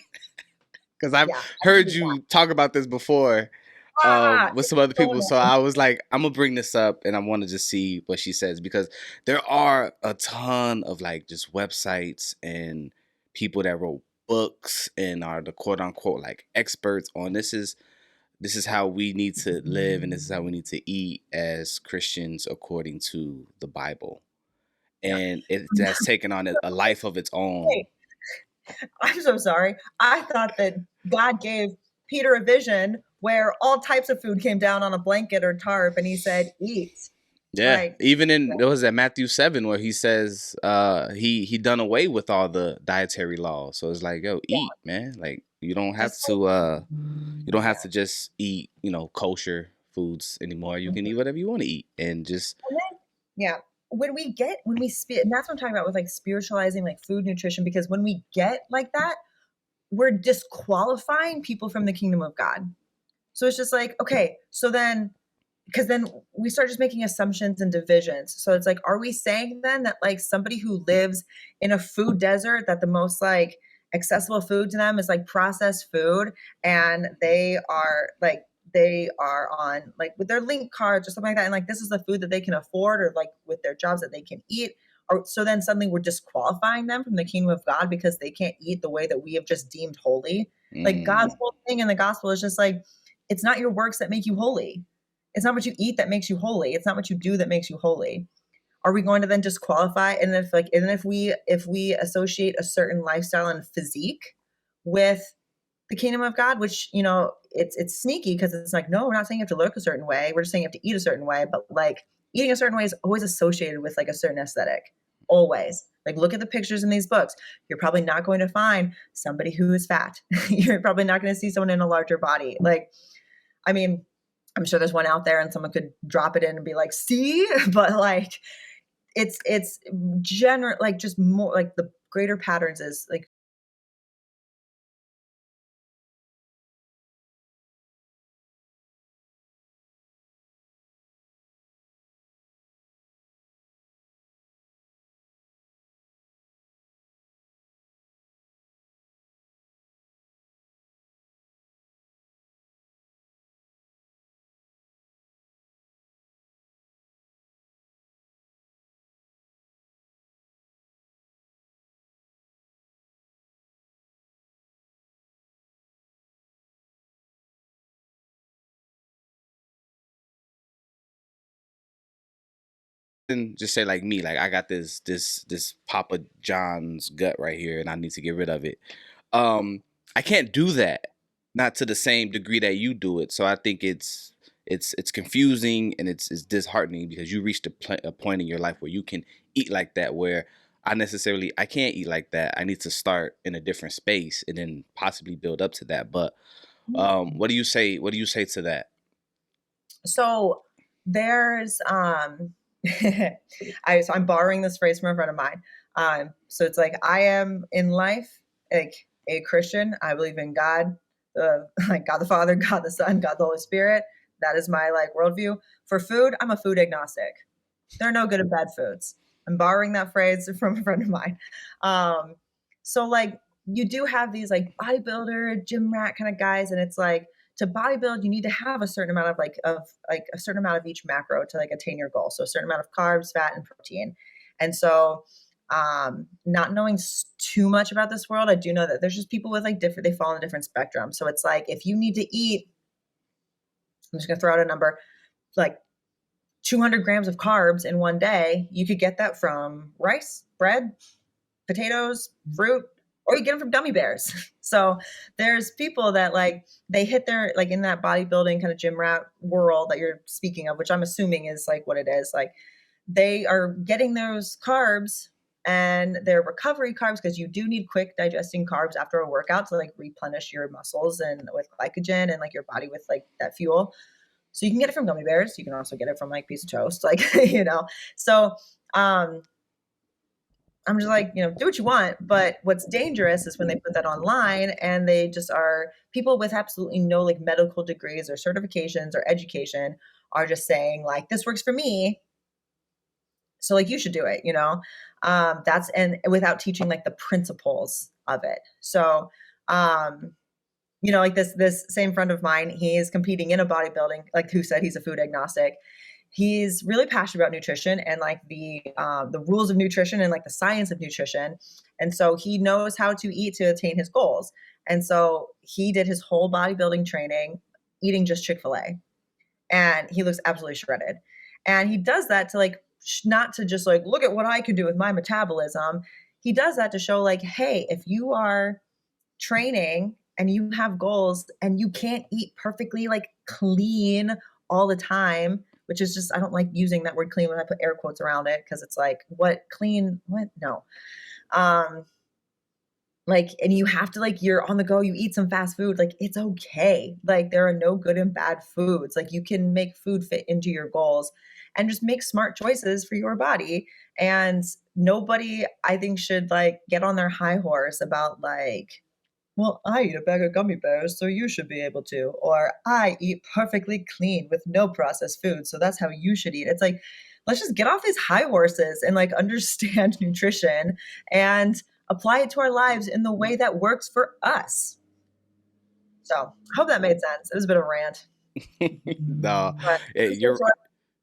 Because I've Yeah. heard you talk about this before with some other So people. So I was like, I'm gonna bring this up and I want to just see what she says because there are a ton of like just websites and people that wrote books and are the quote unquote like experts on this is how we need to live and this is how we need to eat as Christians according to the Bible. yeah. And it has taken on a life of its own. Hey, I'm so sorry. I thought that God gave Peter a vision where all types of food came down on a blanket or tarp and he said, eat. Yeah, Like, even in there was that Matthew 7 where he says he done away with all the dietary laws. So it's like, yo, yeah, eat, man. Like just like, you don't have yeah. to just eat, kosher foods anymore. You can Mhm. eat whatever you want to eat and just And then, yeah, when we and that's what I'm talking about with like spiritualizing like food nutrition, because when we get like that, we're disqualifying people from the kingdom of God. So it's just like, okay, so then because then we start just making assumptions and divisions. So it's like, are we saying then that like somebody who lives in a food desert, that the most like accessible food to them is like processed food, and they are on like with their link cards or something like that, and like this is the food that they can afford, or like with their jobs that they can eat, or so then suddenly we're disqualifying them from the kingdom of God because they can't eat the way that we have just deemed holy. Like God's mm, whole thing in the gospel is just like, it's not your works that make you holy. It's not what you eat that makes you holy. It's not what you do that makes you holy. Are we going to then disqualify? And if we associate a certain lifestyle and physique with the kingdom of God, which it's sneaky because it's like, no, we're not saying you have to look a certain way. We're just saying you have to eat a certain way. But like eating a certain way is always associated with like a certain aesthetic. Always. Like look at the pictures in these books. You're probably not going to find somebody who is fat. You're probably not going to see someone in a larger body. Like, I mean, I'm sure there's one out there and someone could drop it in and be like, see, but like it's general, like just more like the greater patterns is like and just say like me, like I got this Papa John's gut right here and I need to get rid of it. I can't do that, not to the same degree that you do it. So I think it's confusing and it's disheartening because you reached a point in your life where you can eat like that. Where I can't eat like that. I need to start in a different space and then possibly build up to that. But what do you say? What do you say to that? so there's I'm borrowing this phrase from a friend of mine. So it's like, I am in life like a Christian. I believe in God, like God the Father, God the Son, God the Holy Spirit. That is my like worldview. For food, I'm a food agnostic. There are no good and bad foods. I'm borrowing that phrase from a friend of mine. So like you do have these like bodybuilder, gym rat kind of guys, and it's like to bodybuild, you need to have a certain amount of a certain amount of each macro to like attain your goal. So a certain amount of carbs, fat, and protein. And so not knowing too much about this world, I do know that there's just people with like different, they fall in a different spectrum. So it's like if you need to eat, I'm just gonna throw out a number, like 200 grams of carbs in one day, you could get that from rice, bread, potatoes, fruit, or you get them from gummy bears. So there's people that like they hit their like in that bodybuilding kind of gym rat world that you're speaking of, which I'm assuming is like what it is. Like they are getting those carbs and their recovery carbs because you do need quick digesting carbs after a workout to like replenish your muscles and with glycogen and like your body with like that fuel. So you can get it from gummy bears. You can also get it from like piece of toast, like, So I'm just like, do what you want. But what's dangerous is when they put that online and they just are people with absolutely no like medical degrees or certifications or education are just saying like, this works for me. So like you should do it, that's and without teaching like the principles of it. So, like this same friend of mine, he is competing in a bodybuilding, like who said he's a food agnostic. He's really passionate about nutrition and like the rules of nutrition and like the science of nutrition. And so he knows how to eat to attain his goals. And so he did his whole bodybuilding training eating just Chick-fil-A. And he looks absolutely shredded. And he does that to like, not to just like, look at what I can do with my metabolism. He does that to show like, hey, if you are training and you have goals and you can't eat perfectly like clean all the time, which is just, I don't like using that word clean when I put air quotes around it because it's like, what clean, what? No. Like, and you have to like, you're on the go, you eat some fast food, like it's okay. Like there are no good and bad foods. Like you can make food fit into your goals and just make smart choices for your body. And nobody, I think, should like get on their high horse about like, well, I eat a bag of gummy bears, so you should be able to. Or I eat perfectly clean with no processed food, so that's how you should eat. It's like, let's just get off these high horses and like understand nutrition and apply it to our lives in the way that works for us. So I hope that made sense. It was a bit of a rant. No, But you're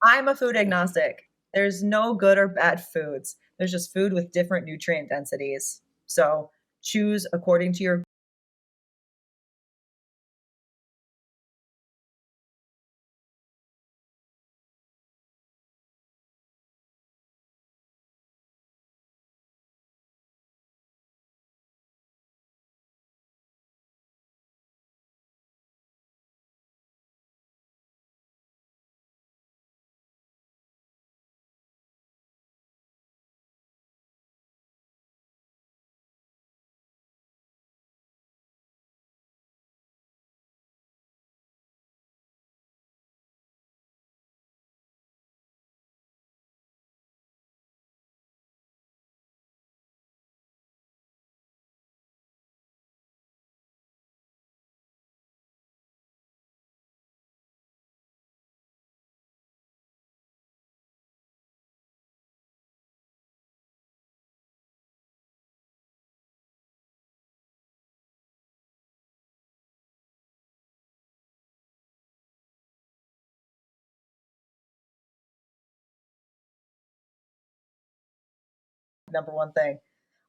I'm a food agnostic. There's no good or bad foods. There's just food with different nutrient densities. So choose according to your number one thing.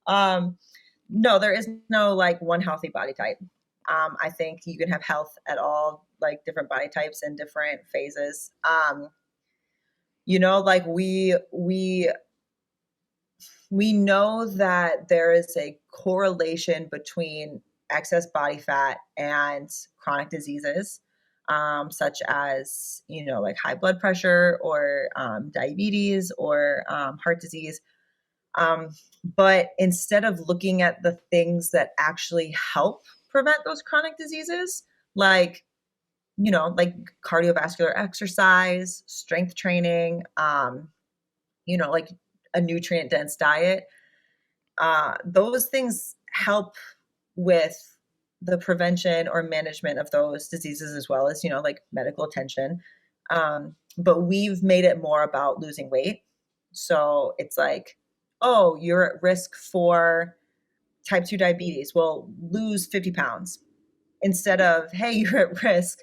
No, there is no like one healthy body type. I think you can have health at all like different body types and different phases. Like we know that there is a correlation between excess body fat and chronic diseases, such as like high blood pressure or diabetes or heart disease. But instead of looking at the things that actually help prevent those chronic diseases, like, like cardiovascular exercise, strength training, like a nutrient dense diet, those things help with the prevention or management of those diseases, as well as, like medical attention. But we've made it more about losing weight. So it's like, oh, you're at risk for type 2 diabetes. Well, lose 50 pounds instead of, hey, you're at risk.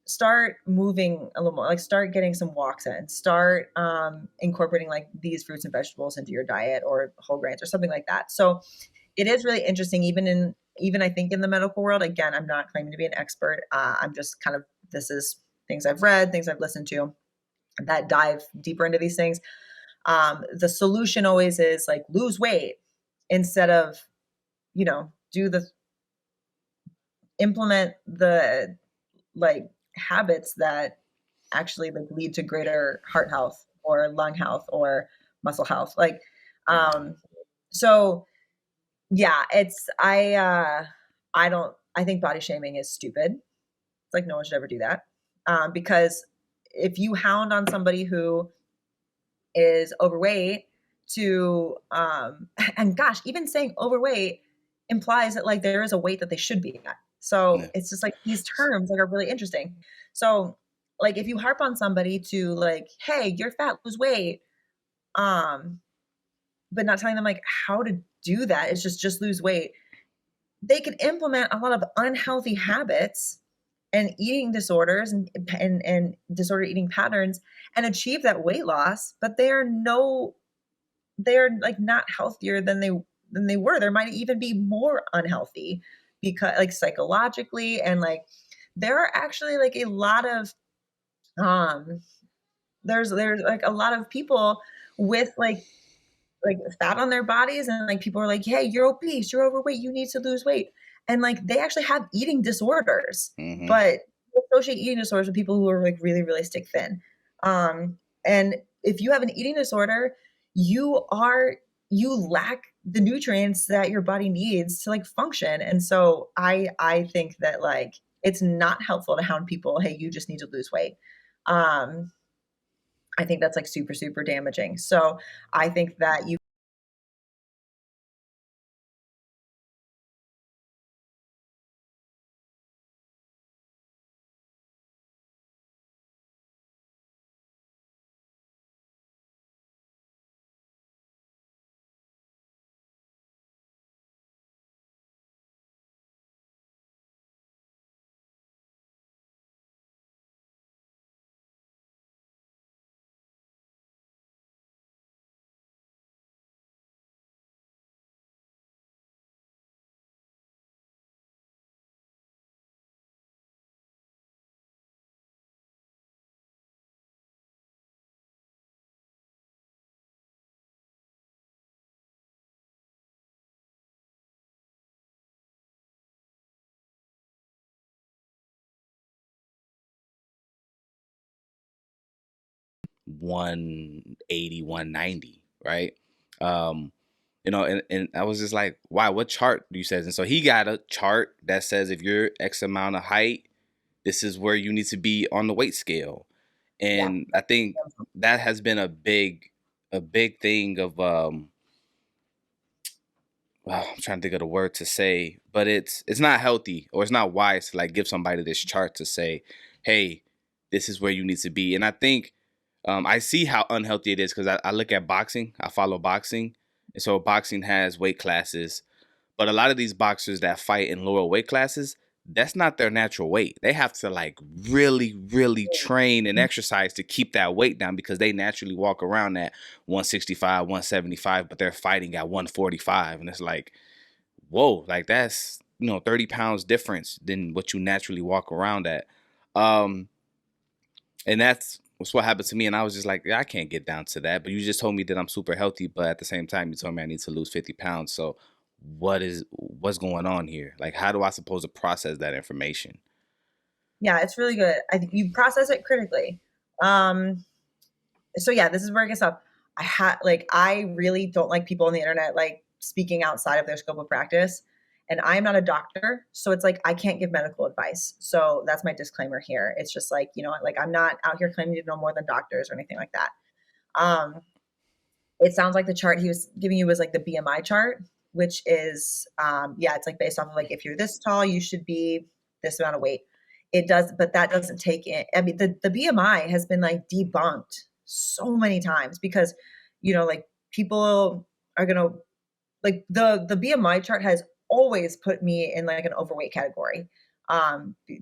Start moving a little more, like start getting some walks in, start incorporating like these fruits and vegetables into your diet, or whole grains or something like that. So it is really interesting, even I think in the medical world. Again, I'm not claiming to be an expert. I'm just kind of, this is things I've read, things I've listened to that dive deeper into these things. The solution always is like lose weight instead of, do the implement the like habits that actually like lead to greater heart health or lung health or muscle health. Like, Right. so yeah, I think body shaming is stupid. It's like no one should ever do that. Because if you hound on somebody who is overweight to and gosh, even saying overweight implies that like there is a weight that they should be at. So Yeah. it's just like these terms like are really interesting. So like if you harp on somebody to like, hey, you're fat, lose weight, um, but not telling them like how to do that, it's just lose weight. They could implement a lot of unhealthy habits and eating disorders and disordered eating patterns and achieve that weight loss, but they're like not healthier than they were. There might even be more unhealthy because like psychologically, and like there are actually like a lot of um there's like a lot of people with like fat on their bodies, and like people are like, hey, you're obese, you're overweight, you need to lose weight, and like they actually have eating disorders, Mm-hmm. but associate eating disorders with people who are like really really stick thin. And if you have an eating disorder, you lack the nutrients that your body needs to like function. And so I think that like it's not helpful to hound people, hey, you just need to lose weight. um I think that's like super super damaging. So I think that you 180, 190, right? Um, and I was just like, why? What chart do you says? And so he got a chart that says if you're X amount of height, this is where you need to be on the weight scale. yeah. And I think that has been a big thing of well, I'm trying to think of the word to say, but it's not healthy or it's not wise to like give somebody this chart to say, hey, this is where you need to be. And I think I see how unhealthy it is because I look at boxing, I follow boxing, and so boxing has weight classes, but a lot of these boxers that fight in lower weight classes, that's not their natural weight. They have to like really, really train and exercise to keep that weight down because they naturally walk around at 165, 175, but they're fighting at 145. And it's like, whoa, like that's, 30 pounds difference than what you naturally walk around at. Um, and that's what happened to me. And I was just like, yeah, I can't get down to that. But you just told me that I'm super healthy, but at the same time, you told me I need to lose 50 pounds. So what's going on here? Like, how do I suppose to process that information? Yeah, it's really good. I think you process it critically. Um, so yeah, this is where it gets up. I really don't like people on the internet like speaking outside of their scope of practice. And I'm not a doctor, so it's like I can't give medical advice. So that's my disclaimer here. It's just like, like I'm not out here claiming to know more than doctors or anything like that. Um, it sounds like the chart he was giving you was like the BMI chart. which is yeah, it's like based off of like if you're this tall, you should be this amount of weight. It does, but that doesn't take in. I mean, the BMI has been like debunked so many times because, like people are gonna like the BMI chart has always put me in like an overweight category.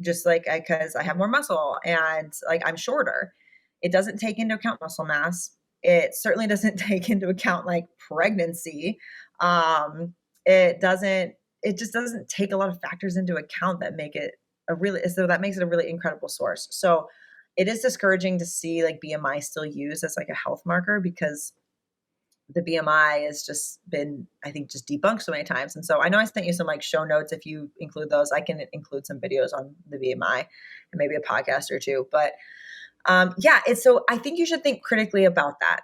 Just like because I have more muscle and like I'm shorter. It doesn't take into account muscle mass. It certainly doesn't take into account like pregnancy. It doesn't, it just doesn't take a lot of factors into account that make it so that makes it a really incredible source. So it is discouraging to see like BMI still used as like a health marker because the BMI has just been, I think, just debunked so many times. And so I know I sent you some like show notes. If you include those, I can include some videos on the BMI and maybe a podcast or two. But yeah, it's so I think you should think critically about that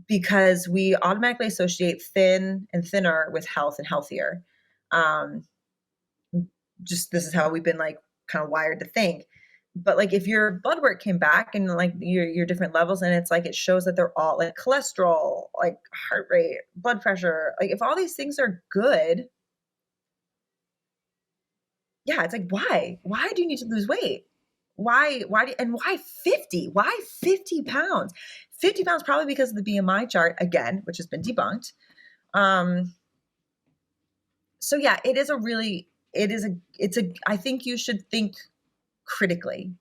because we automatically associate thin and thinner with health and healthier. Um, just this is how we've been like kind of wired to think. But like if your blood work came back and like your different levels and it's like it shows that they're all like cholesterol, like heart rate, blood pressure, like if all these things are good, yeah, it's like why do you need to lose weight? Why 50? Why 50 pounds? 50 pounds probably because of the BMI chart again, which has been debunked. So yeah, I think you should think critically.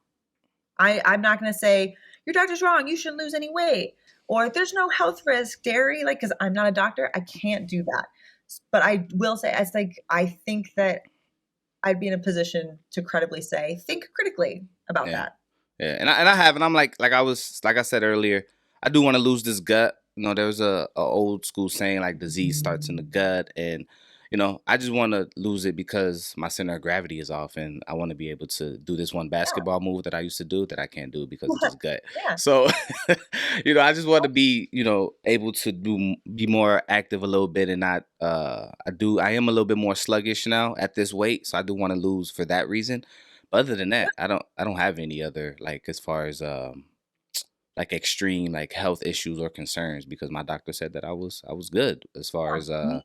I'm not going to say your doctor's wrong, you shouldn't lose any weight, or there's no health risk, dairy, like, because I'm not a doctor, I can't do that. But I will say, I think that I'd be in a position to credibly say, think critically about Yeah. that. Yeah, and I have, and I'm like I said earlier, I do want to lose this gut. There's a old school saying like disease starts in the gut, and I just want to lose it because my center of gravity is off, and I want to be able to do this one basketball move that I used to do that I can't do because of this gut. Yeah. So, I just want to be able to be more active a little bit, and not I am a little bit more sluggish now at this weight, so I do want to lose for that reason. But other than that, I don't have any other like as far as like extreme like health issues or concerns because my doctor said that I was good as far as Yeah.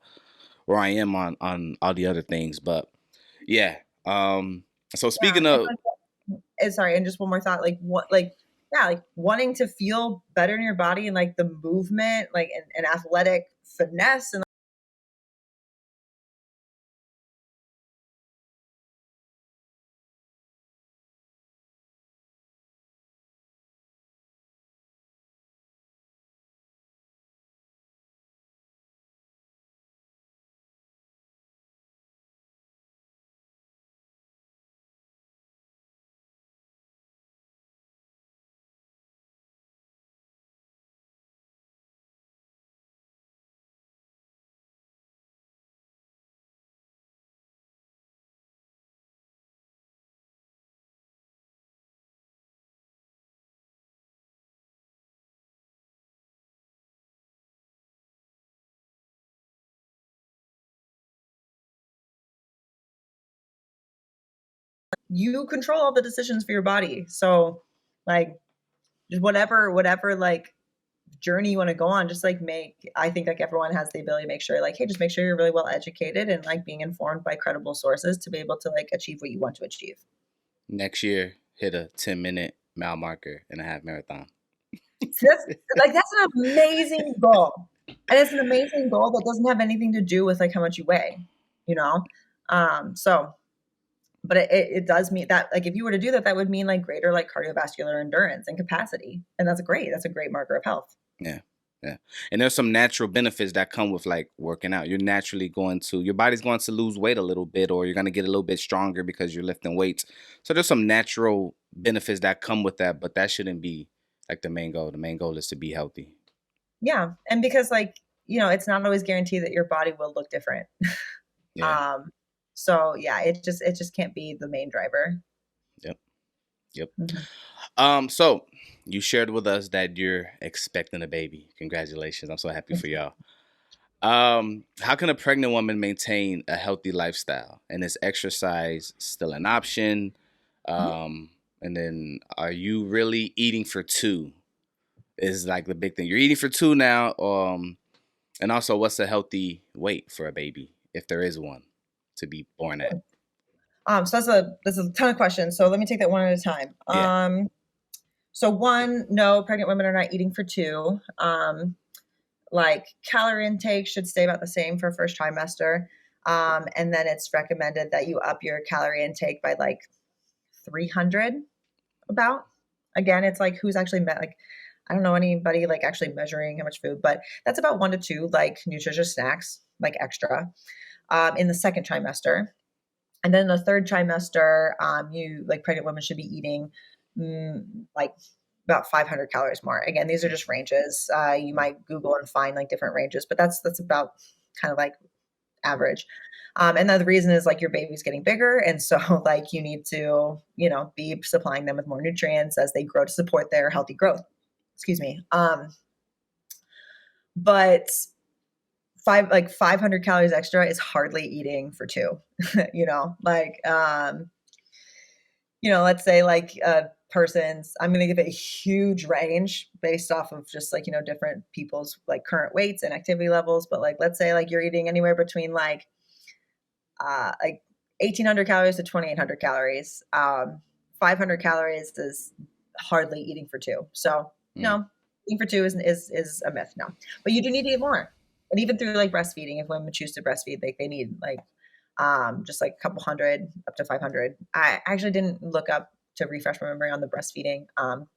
where I am on all the other things. But yeah. So Yeah. speaking of And sorry, and just one more thought, like what, like, yeah, like wanting to feel better in your body and like the movement, like and athletic finesse and you control all the decisions for your body. So like just whatever like journey you want to go on, just like I think like everyone has the ability to make sure like, hey, just make sure you're really well educated and like being informed by credible sources to be able to like achieve what you want to achieve. next year, hit a 10-minute mile marker and a half marathon. So that's an amazing goal. And it's an amazing goal that doesn't have anything to do with like how much you weigh, you know? So but it does mean that like if you were to do that, that would mean like greater like cardiovascular endurance and capacity. And that's a great marker of health. Yeah. Yeah. And there's some natural benefits that come with like working out. Your body's going to lose weight a little bit, or you're going to get a little bit stronger because you're lifting weights. So there's some natural benefits that come with that, but that shouldn't be like the main goal. The main goal is to be healthy. Yeah. And because like, it's not always guaranteed that your body will look different. Yeah. um, so yeah, it just can't be the main driver. Yep. Yep. Mhm. So you shared with us that you're expecting a baby. Congratulations. I'm so happy for y'all. How can a pregnant woman maintain a healthy lifestyle? And is exercise still an option? Mhm. And then are you really eating for two? Is like the big thing. You're eating for two now. And also, what's a healthy weight for a baby, if there is one, to be born at? So that's a ton of questions. So let me take that one at a time. Yeah. So one, no, pregnant women are not eating for two. Like calorie intake should stay about the same for first trimester. And then it's recommended that you up your calorie intake by like 300 about. Again, it's like who's actually like, I don't know anybody like actually measuring how much food, but that's about 1 to 2 like nutritious snacks, like extra, in the second trimester. And then the third trimester, you like pregnant women should be eating like about 500 calories more. Again, these are just ranges. You might Google and find like different ranges, but that's about kind of like average. And then the reason is like your baby's getting bigger, and so like you need to be supplying them with more nutrients as they grow to support their healthy growth. Excuse me. But 500 calories extra is hardly eating for two. Let's say like a person's, I'm going to give it a huge range based off of just like different people's like current weights and activity levels, but like let's say like you're eating anywhere between like 1800 calories to 2800 calories. 500 calories is hardly eating for two. So no, eating for two is a myth. No, but you do need to eat more. And even through like breastfeeding, if women choose to breastfeed, like they need like just like a couple hundred up to 500. I actually didn't look up to refresh my memory on the breastfeeding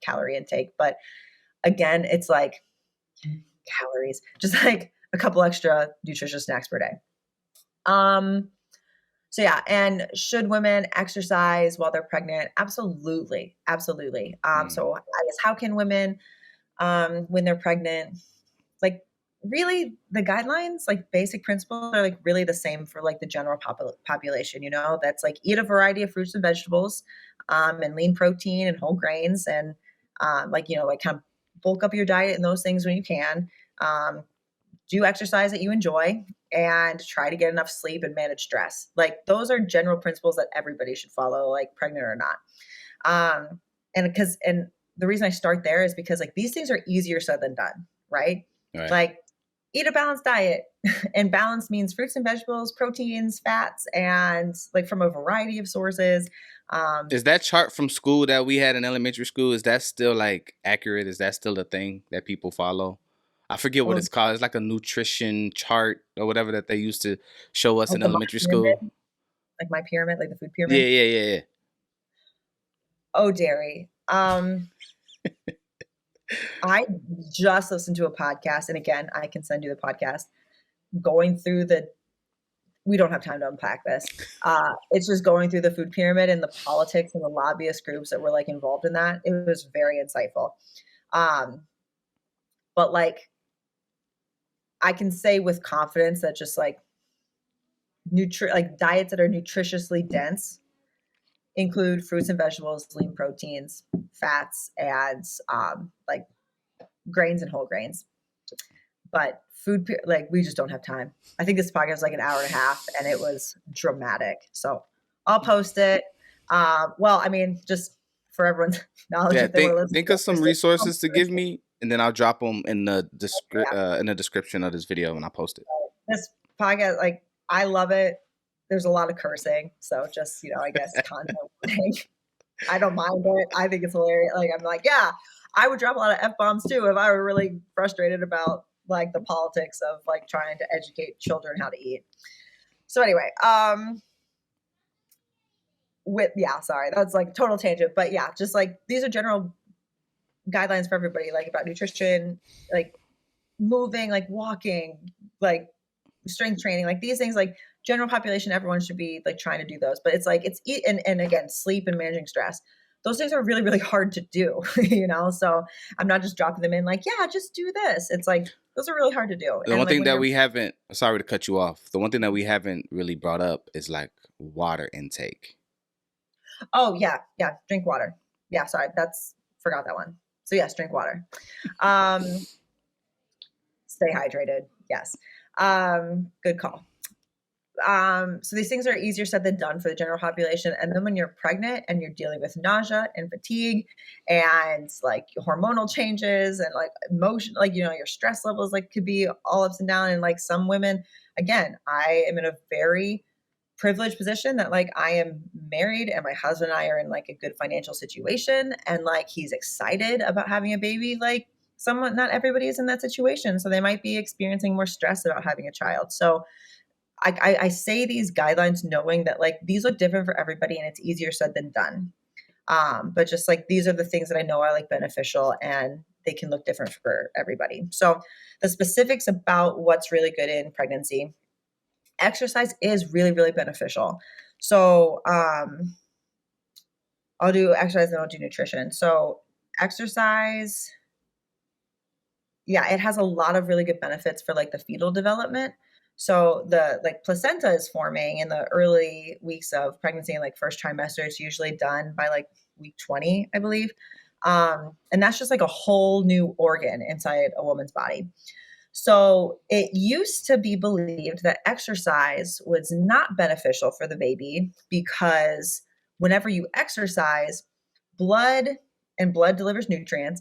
calorie intake, but again, it's like calories, just like a couple extra nutritious snacks per day. So yeah, and should women exercise while they're pregnant? Absolutely, absolutely. So I guess how can women, when they're pregnant, like really the guidelines, like basic principles are like really the same for like the general population. That's like eat a variety of fruits and vegetables, and lean protein and whole grains, and like kind of bulk up your diet and those things when you can. Do exercise that you enjoy, and try to get enough sleep and manage stress. Like those are general principles that everybody should follow, like pregnant or not. And the reason I start there is because like these things are easier said than done, right? Right. Like eat a balanced diet, and balance means fruits and vegetables, proteins, fats, and like from a variety of sources. Is that chart from school that we had in elementary school, is that still like accurate? Is that still a thing that people follow? I forget what Well, it's called. It's like a nutrition chart or whatever that they used to show us like in the my elementary pyramid, school. like my pyramid, like the food Yeah, pyramid. yeah, yeah, yeah. Oh, dairy. I just listened to a podcast, and again, I can send you the podcast going through we don't have time to unpack this. It's just going through the food pyramid and the politics and the lobbyist groups that were like involved in that. It was very insightful. But like, I can say with confidence that just like like diets that are nutritiously dense include fruits and vegetables, lean proteins, fats, and like grains and whole grains. But like we just don't have time. I think this podcast was like an hour and a half, and it was dramatic. So I'll post it. Well, I mean, just for everyone's knowledge, Yeah, if they want to listen think to of some resources to give it. me, and then I'll drop them in the Yeah, description of this video when I post it. this podcast, like I love it. There's a lot of cursing, so just I guess content warning. I don't mind it. I think it's hilarious. Like I'm like, yeah, I would drop a lot of f-bombs too if I were really frustrated about like the politics of like trying to educate children how to eat. So anyway, sorry, that's like total tangent, but yeah, just like these are general guidelines for everybody, like about nutrition, like moving, like walking, like strength training, like these things, like general population, everyone should be like trying to do those. But it's like it's eat and again, sleep and managing stress. Those things are really, really hard to do, So I'm not just dropping them in like, yeah, just do this. It's like those are really hard to do. The And one like thing when that you're we haven't, sorry to cut you off. The one thing that we haven't really brought up is like water intake. oh yeah, drink water. Yeah, sorry, forgot that one. So yes, drink water. Stay hydrated. Yes. Good call. So these things are easier said than done for the general population. And then when you're pregnant and you're dealing with nausea and fatigue and like hormonal changes and like emotion, like, you know, your stress levels like could be all ups and down. And like some women, again, I am in a very privileged position that like I am married and my husband and I are in like a good financial situation and like he's excited about having a baby. Like someone, not everybody is in that situation. So they might be experiencing more stress about having a child. So I say these guidelines knowing that like these look different for everybody and it's easier said than done. But just like these are the things that I know are like beneficial and they can look different for everybody. So the specifics about what's really good in pregnancy, exercise is really, really beneficial. So I'll do exercise and I'll do nutrition. So exercise, yeah, it has a lot of really good benefits for like the fetal development. So the like placenta is forming in the early weeks of pregnancy and like first trimester. It's usually done by like week 20, I believe. And that's just like a whole new organ inside a woman's body. So it used to be believed that exercise was not beneficial for the baby because whenever you exercise, blood and blood delivers nutrients,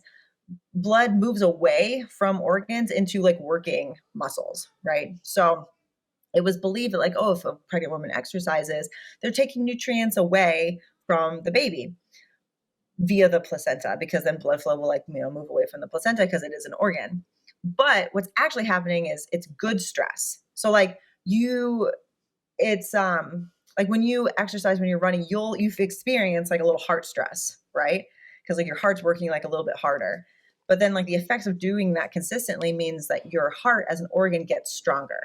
blood moves away from organs into like working muscles, right? So it was believed that like, oh, if a pregnant woman exercises, they're taking nutrients away from the baby via the placenta because then blood flow will like, you know, move away from the placenta because it is an organ. But what's actually happening is it's good stress. So like it's like when you exercise, when you're running, you've experienced like a little heart stress, right? Because like your heart's working like a little bit harder. But then like the effects of doing that consistently means that your heart as an organ gets stronger.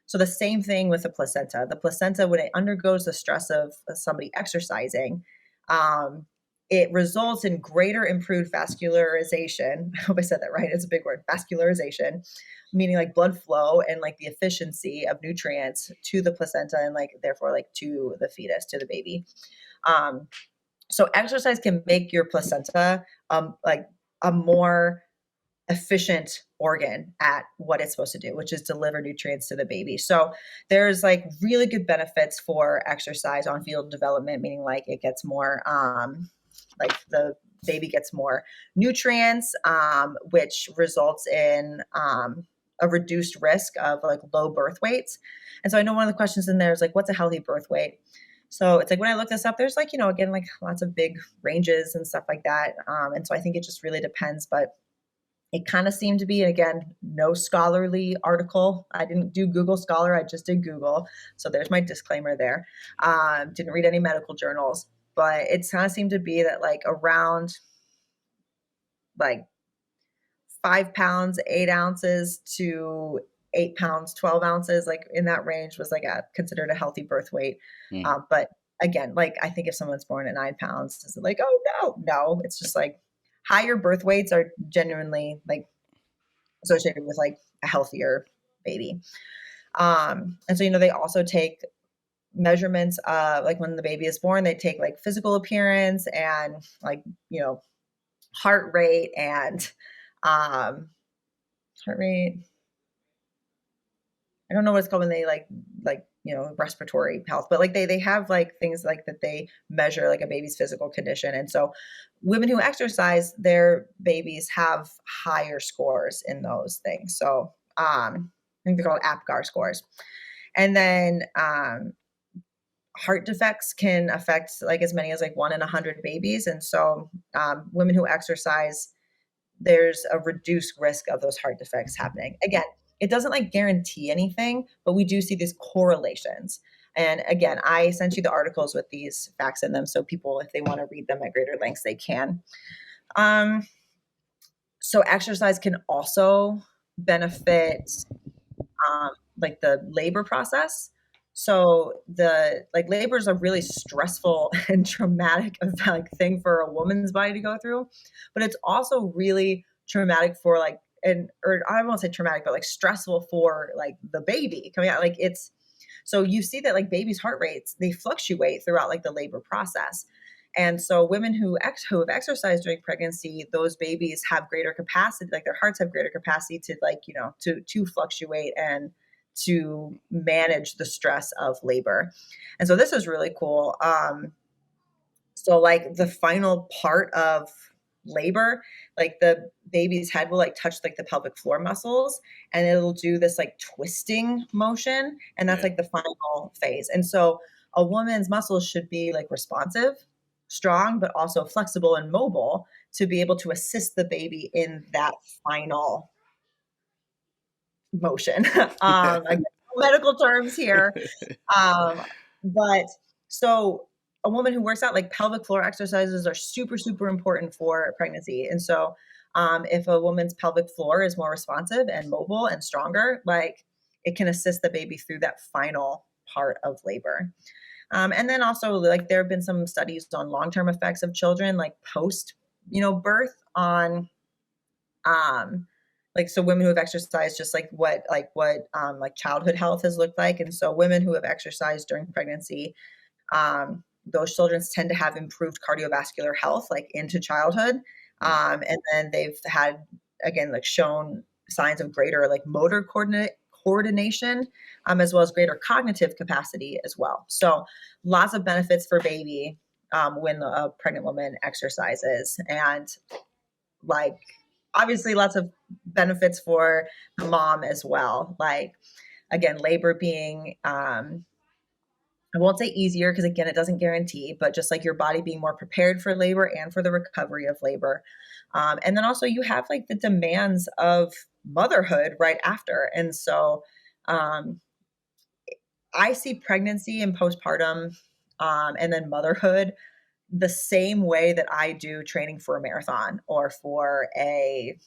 So the same thing with the placenta. The placenta, when it undergoes the stress of somebody exercising, um, it results in greater improved vascularization. I hope I said that right. It's a big word, vascularization, meaning like blood flow and like the efficiency of nutrients to the placenta and like therefore like to the fetus, to the baby. So exercise can make your placenta like a more efficient organ at what it's supposed to do, which is deliver nutrients to the baby. So there's like really good benefits for exercise on fetal development, meaning like it gets more, like the baby gets more nutrients, which results in a reduced risk of like low birth weights. And so I know one of the questions in there is like, what's a healthy birth weight? So it's like when I look this up, there's like, you know, again, like lots of big ranges and stuff like that. And so I think it just really depends, but it kind of seemed to be, and again, no scholarly article. I didn't do Google Scholar. I just did Google. So there's my disclaimer there. Didn't read any medical journals, but it kind of seemed to be that like around like 5 pounds, 8 ounces to 8 pounds, 12 ounces, like in that range was like considered a healthy birth weight. But again, like I think if someone's born at 9 pounds, is it like, oh no, it's just like higher birth weights are genuinely like associated with like a healthier baby. And so, you know, they also take measurements like when the baby is born, they take like physical appearance and like, you know, heart rate and heart rate. I don't know what it's called when they like, you know, respiratory health, but like they have like things like that they measure like a baby's physical condition. And so women who exercise, their babies have higher scores in those things. So I think they're called APGAR scores. And then heart defects can affect like as many as like 1 in 100 babies. And so women who exercise, there's a reduced risk of those heart defects happening. Again, it doesn't like guarantee anything, but we do see these correlations. And again, I sent you the articles with these facts in them. So people, if they want to read them at greater lengths, they can. So exercise can also benefit like the labor process. So the like labor is a really stressful and traumatic like thing for a woman's body to go through, but it's also really traumatic for like or I won't say traumatic, but like stressful for like the baby coming out. Like it's so you see that like babies' heart rates, they fluctuate throughout like the labor process. And so women who have exercised during pregnancy, those babies have greater capacity, like their hearts have greater capacity to like, you know, to fluctuate and to manage the stress of labor. And so this is really cool. So like the final part of labor, like the baby's head will like touch like the pelvic floor muscles, and it'll do this like twisting motion, and that's Yeah. like the final phase. And so a woman's muscles should be like responsive, strong, but also flexible and mobile to be able to assist the baby in that final motion. Again, medical terms here. Um, but so a woman who works out, like pelvic floor exercises are super, super important for pregnancy. And so if a woman's pelvic floor is more responsive and mobile and stronger, like it can assist the baby through that final part of labor. And then also like there have been some studies on long-term effects of children like post, birth on like so women who have exercised, just like what like childhood health has looked like. And so women who have exercised during pregnancy, those children tend to have improved cardiovascular health like into childhood. And then they've had, again, like shown signs of greater like motor coordination, as well as greater cognitive capacity as well. So lots of benefits for baby when a pregnant woman exercises. And like obviously lots of benefits for the mom as well. Like again, labor being I won't say easier because again, it doesn't guarantee, but just like your body being more prepared for labor and for the recovery of labor. And then also you have like the demands of motherhood right after. And so um, I see pregnancy and postpartum and then motherhood the same way that I do training for a marathon or for a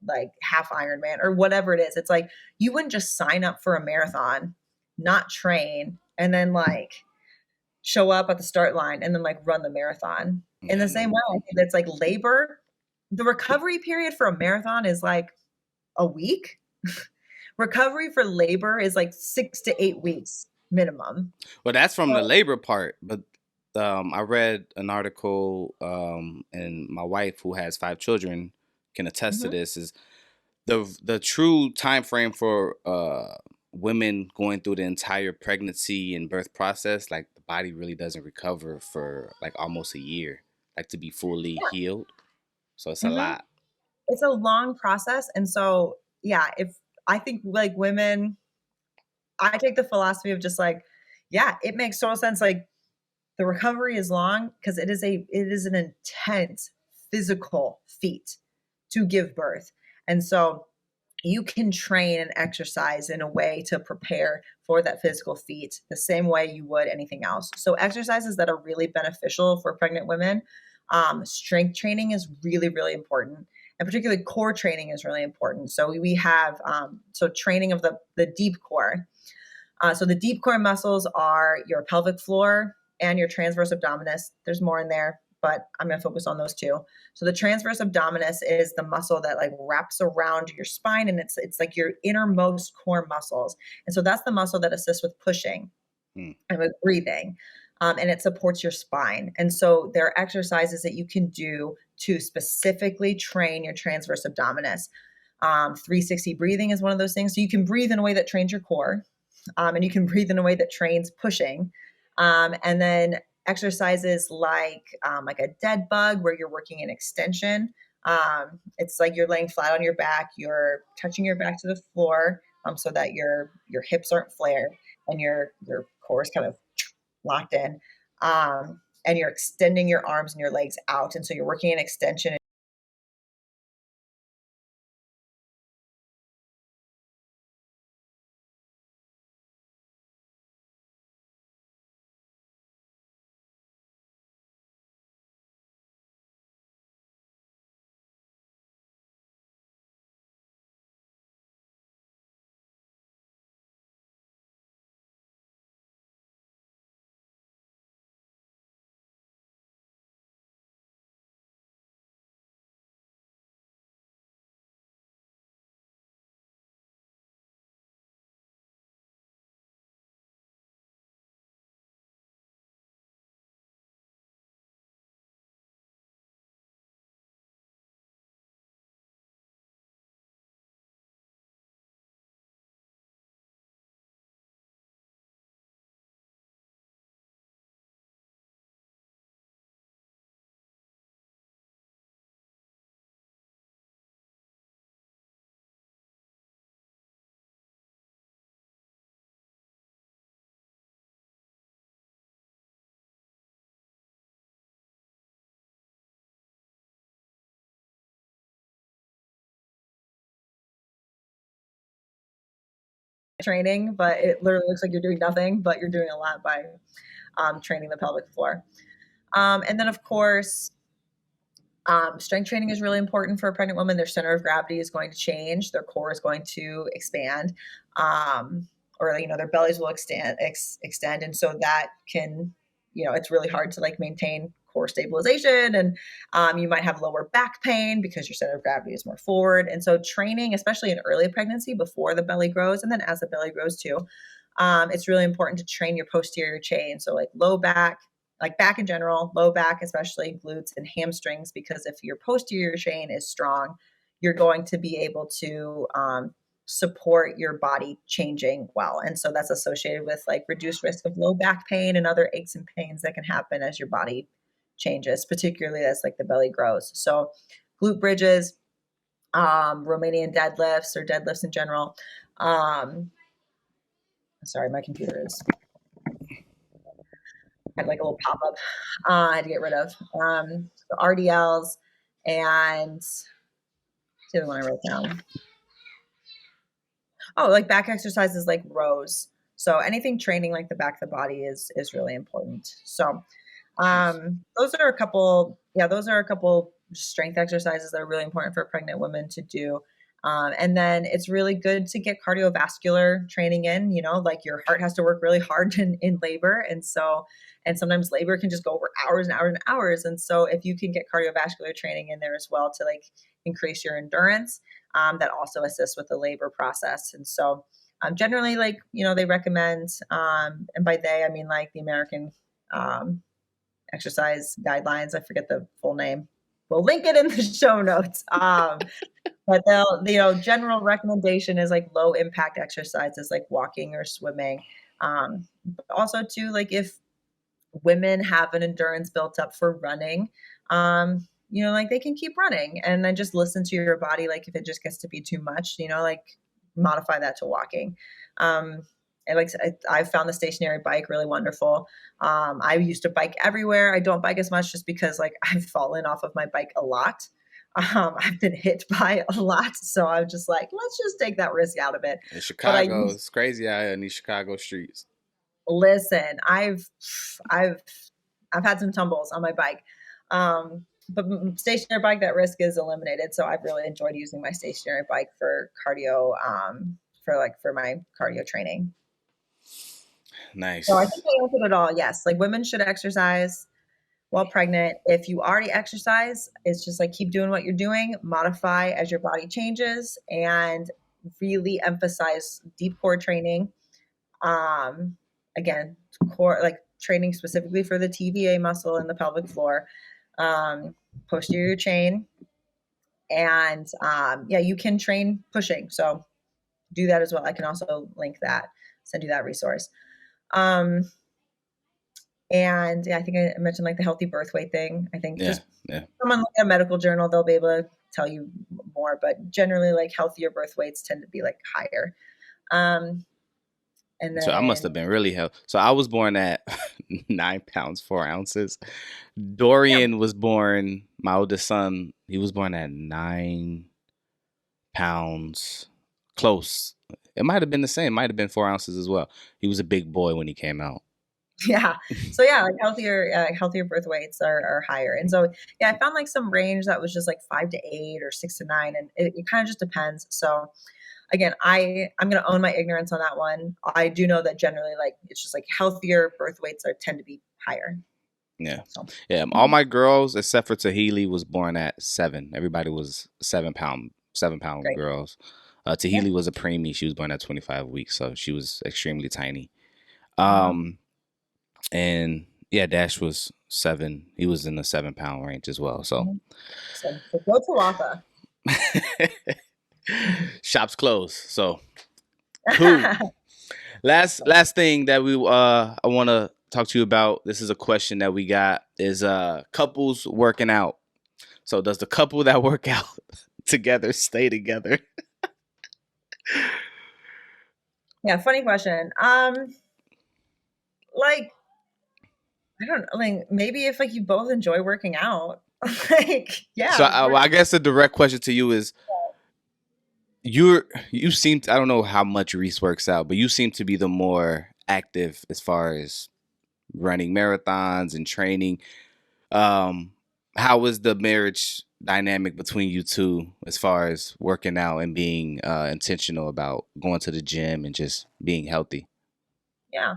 like half Ironman or whatever it is. It's like you wouldn't just sign up for a marathon, not train, and then like show up at the start line and then like run the marathon. In Yeah, the no. same way, I think that's like labor. The recovery period for a marathon is like a week. Recovery for labor is like 6 to 8 weeks minimum. Well, that's from the So, labor part, but I read an article, and my wife, who has 5 children, can attest to mhm. this. Is the true time frame for women going through the entire pregnancy and birth process? Like the body really doesn't recover for like almost a year, like to be fully healed. So it's a Mhm. lot. It's a long process. And so, yeah, if I think like women, I take the philosophy of just like, yeah, it makes total sense. Like the recovery is long because it is an intense physical feat to give birth. And so you can train and exercise in a way to prepare for that physical feat the same way you would anything else. So exercises that are really beneficial for pregnant women, strength training is really, really important. And particularly core training is really important. So we have so training of the deep core. So the deep core muscles are your pelvic floor and your transverse abdominis. There's more in there, but I'm going to focus on those two. So the transverse abdominis is the muscle that like wraps around your spine, and it's like your innermost core muscles. And so that's the muscle that assists with pushing Hmm. and with breathing. And it supports your spine. And so there are exercises that you can do to specifically train your transverse abdominis. 360 breathing is one of those things. So you can breathe in a way that trains your core, and you can breathe in a way that trains pushing. And then exercises like a dead bug, where you're working in extension. It's like you're laying flat on your back, you're touching your back to the floor, so that your hips aren't flared and your core is kind of locked in. And you're extending your arms and your legs out, and so you're working in extension training, but it literally looks like you're doing nothing, but you're doing a lot by training the pelvic floor. And then, of course, strength training is really important for a pregnant woman. Their center of gravity is going to change. Their core is going to expand, or their bellies will extend, and so that can, it's really hard to like maintain core stabilization, and you might have lower back pain because your center of gravity is more forward. And so training, especially in early pregnancy before the belly grows, and then as the belly grows too, it's really important to train your posterior chain. So like low back, like back in general, low back, especially glutes and hamstrings, because if your posterior chain is strong, you're going to be able to support your body changing well. And so that's associated with like reduced risk of low back pain and other aches and pains that can happen as your body changes, particularly as like the belly grows. So glute bridges, Romanian deadlifts or deadlifts in general. Sorry, my computer is had like a little pop up I had to get rid of. The RDLs and the other one I wrote down. Oh, like back exercises like rows. So anything training like the back of the body is really important. So those are a couple strength exercises that are really important for pregnant women to do. And then it's really good to get cardiovascular training in, like your heart has to work really hard in labor. And sometimes labor can just go over hours and hours and hours. And so if you can get cardiovascular training in there as well to like increase your endurance, that also assists with the labor process. And so generally, like, they recommend, and by they, I mean like the American exercise guidelines. I forget the full name. We'll link it in the show notes. But general recommendation is like low impact exercises like walking or swimming. But also too, like if women have an endurance built up for running, like they can keep running and then just listen to your body. Like if it just gets to be too much, like modify that to walking. And like I found the stationary bike really wonderful. I used to bike everywhere. I don't bike as much just because like I've fallen off of my bike a lot. I've been hit by a lot, so I'm just like, let's just take that risk out of it. In Chicago, it's crazy out here in these Chicago streets. Listen, I've had some tumbles on my bike, but stationary bike, that risk is eliminated. So I've really enjoyed using my stationary bike for cardio, for my cardio training. Nice. So I think I answered it all. Yes, like women should exercise while pregnant. If you already exercise, it's just like keep doing what you're doing, modify as your body changes, and really emphasize deep core training. Again, core, like training specifically for the TVA muscle in the pelvic floor, posterior chain, and you can train pushing. So do that as well. I can also link that, send you that resource. And I think I mentioned like the healthy birth weight thing. I think just someone look at a medical journal, they'll be able to tell you more, but generally like healthier birth weights tend to be like higher. And then, so I must have been really healthy. So I was born at 9 pounds, 4 ounces. Dorian was born, my oldest son, he was born at 9 pounds, close. It might have been the same. It might have been 4 ounces as well. He was a big boy when he came out. Yeah. So like healthier birth weights are higher. And so, I found like some range that was just like 5 to 8 or 6 to 9. And it kind of just depends. So again, I'm going to own my ignorance on that one. I do know that generally like, it's just like healthier birth weights tend to be higher. Yeah. So. Yeah. All my girls, except for Tahili, was born at 7. Everybody was 7 pound Great. Girls. Tahili was a preemie. She was born at 25 weeks. So she was extremely tiny. And Dash was 7. He was in the 7 pound range as well. So go to Wafa. Shop's closed. So cool. Last thing that I want to talk to you about. This is a question that we got is couples working out. So does the couple that work out together stay together? Yeah, funny question. Like I don't know, like maybe if like you both enjoy working out, like So I guess the direct question to you is, you seem I don't know how much Reese works out, but you seem to be the more active as far as running marathons and training. Um, how is the marriage dynamic between you two as far as working out and being intentional about going to the gym and just being healthy? Yeah.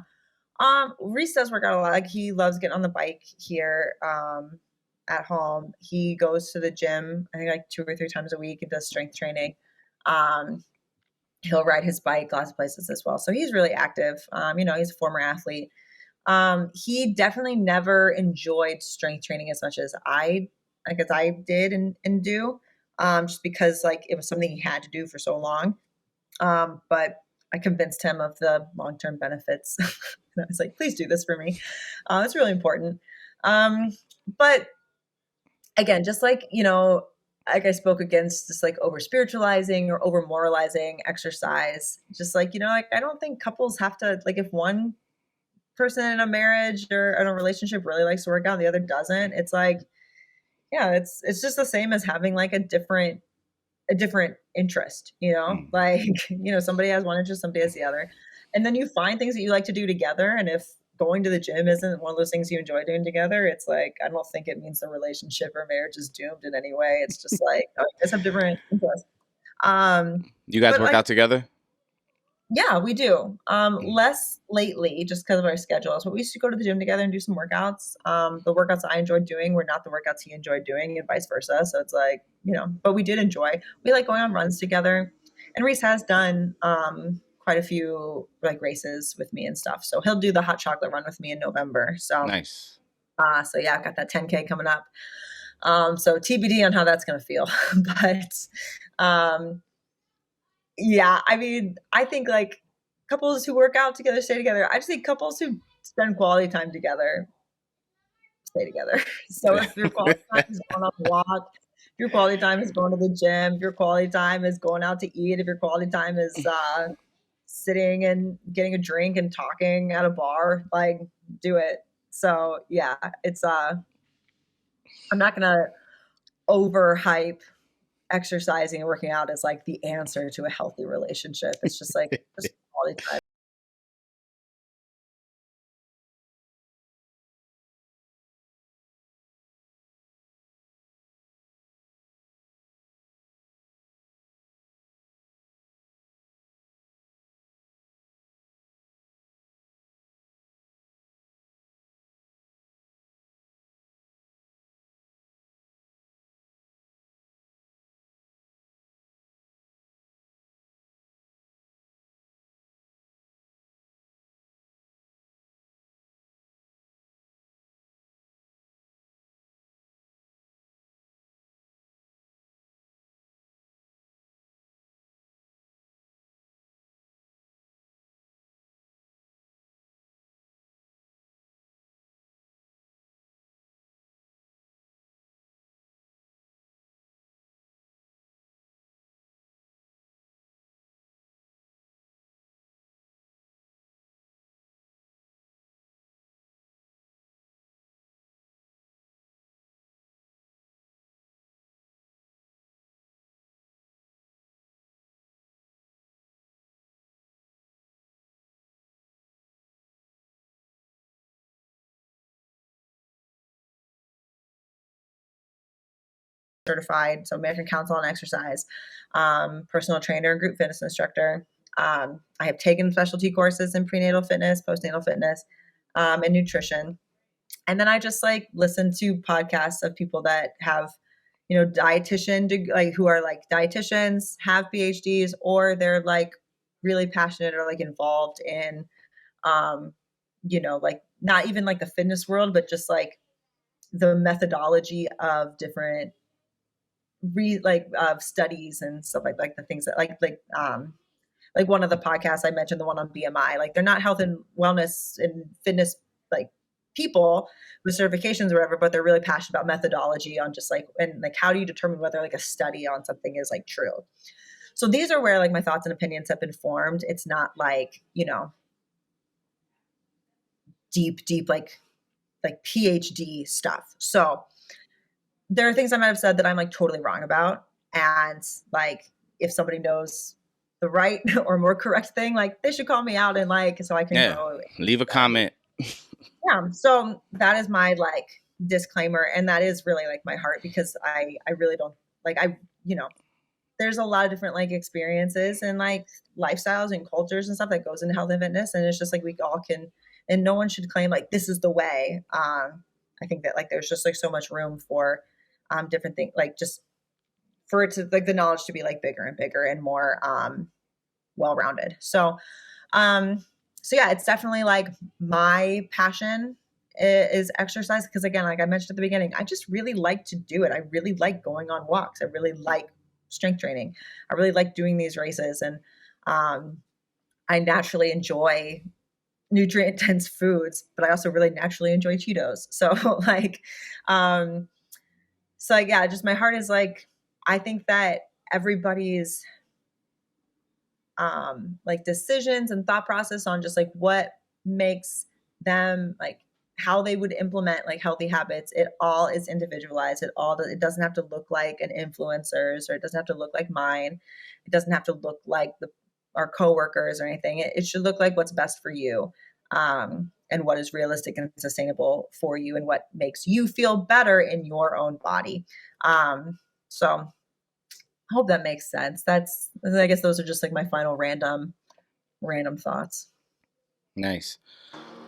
Reese does work out a lot. Like he loves getting on the bike here at home. He goes to the gym, I think like 2 or 3 times a week and does strength training. Um, he'll ride his bike lots of places as well. So he's really active. He's a former athlete. He definitely never enjoyed strength training as much as I did and do. Just because like it was something he had to do for so long. But I convinced him of the long-term benefits. And I was like, please do this for me. It's really important. But again, just like, like I spoke against just like over spiritualizing or over moralizing exercise, just like, like I don't think couples have to, like if one person in a marriage or in a relationship really likes to work out and the other doesn't, it's like, yeah, it's just the same as having like a different interest, Mm. like, somebody has one interest, somebody has the other. And then you find things that you like to do together. And if going to the gym isn't one of those things you enjoy doing together, it's like, I don't think it means the relationship or marriage is doomed in any way. It's just like, oh, you guys have different interests. Um, You guys but work like, out together? yeah, we do. Mm. Less lately just because of our schedules, but we used to go to the gym together and do some workouts. The workouts I enjoyed doing were not the workouts he enjoyed doing and vice versa. So it's like, but we did enjoy. We like going on runs together. And Reese has done quite a few like races with me and stuff. So he'll do the hot chocolate run with me in November. Nice. So yeah, I've got that 10K coming up. So TBD on how that's gonna feel. But um yeah, I mean, I think like couples who work out together stay together. I just think couples who spend quality time together stay together. So if your quality time is going on a walk, if your quality time is going to the gym, if your quality time is going out to eat, if your quality time is sitting and getting a drink and talking at a bar, like do it. So yeah, it's I'm not gonna overhype exercising and working out as like the answer to a healthy relationship. It's just like just quality time. Certified, so American Council on Exercise, personal trainer, group fitness instructor. I have taken specialty courses in prenatal fitness, postnatal fitness, and nutrition. And then I just like listen to podcasts of people that have, like who are like dietitians, have PhDs, or they're like really passionate or like involved in, like not even like the fitness world, but just like the methodology of different studies and stuff like the things that like one of the podcasts I mentioned, the one on BMI, like they're not health and wellness and fitness like people with certifications or whatever, but they're really passionate about methodology on just like, and like how do you determine whether like a study on something is like true. So these are where like my thoughts and opinions have been formed. It's not like, deep like PhD stuff. So there are things I might have said that I'm like totally wrong about. And like if somebody knows the right or more correct thing, like they should call me out and like, so I can grow. Leave a comment. Yeah. So that is my like disclaimer. And that is really like my heart, because I really don't like, there's a lot of different like experiences and like lifestyles and cultures and stuff that goes into health and fitness. And it's just like, we all can, and no one should claim like, this is the way. I think that like, there's just like so much room for different things, like just for it to like the knowledge to be like bigger and bigger and more well-rounded. So yeah, it's definitely like my passion is exercise, because again, like I mentioned at the beginning, I just really like to do it. I really like going on walks. I really like strength training. I really like doing these races, and I naturally enjoy nutrient dense foods, but I also really naturally enjoy Cheetos. So like yeah, just my heart is like, I think that everybody's like decisions and thought process on just like what makes them like how they would implement like healthy habits, it all is individualized. It doesn't have to look like an influencer's, or it doesn't have to look like mine. It doesn't have to look like our coworkers or anything. It should look like what's best for you, and what is realistic and sustainable for you, and what makes you feel better in your own body. So I hope that makes sense. I guess those are just like my final random thoughts. Nice.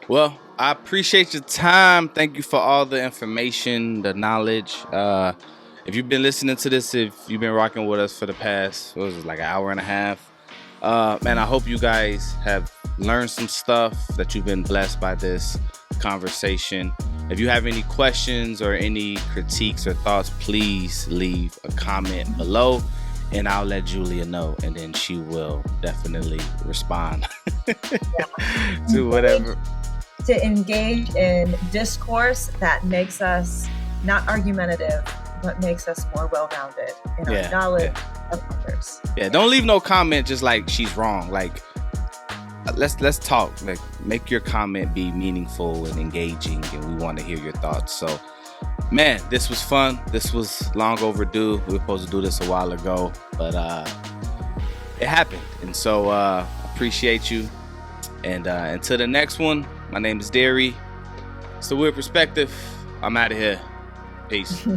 Well, I appreciate your time. Thank you for all the information, the knowledge. If you've been listening to this, if you've been rocking with us for the past, what was it, like an hour and a half? Man, I hope you guys have learned some stuff, that you've been blessed by this conversation. If you have any questions or any critiques or thoughts, please leave a comment below, and I'll let Julia know, and then she will definitely respond to whatever. To engage in discourse that makes us not argumentative, but makes us more well-rounded in our knowledge of others. Yeah, don't leave no comment just like she's wrong. Like, let's talk. Like, make your comment be meaningful and engaging, and we want to hear your thoughts. So, man, this was fun. This was long overdue. We were supposed to do this a while ago, but it happened. And so appreciate you. And until the next one, my name is Derry. It's The Weird Perspective. I'm out of here. Peace.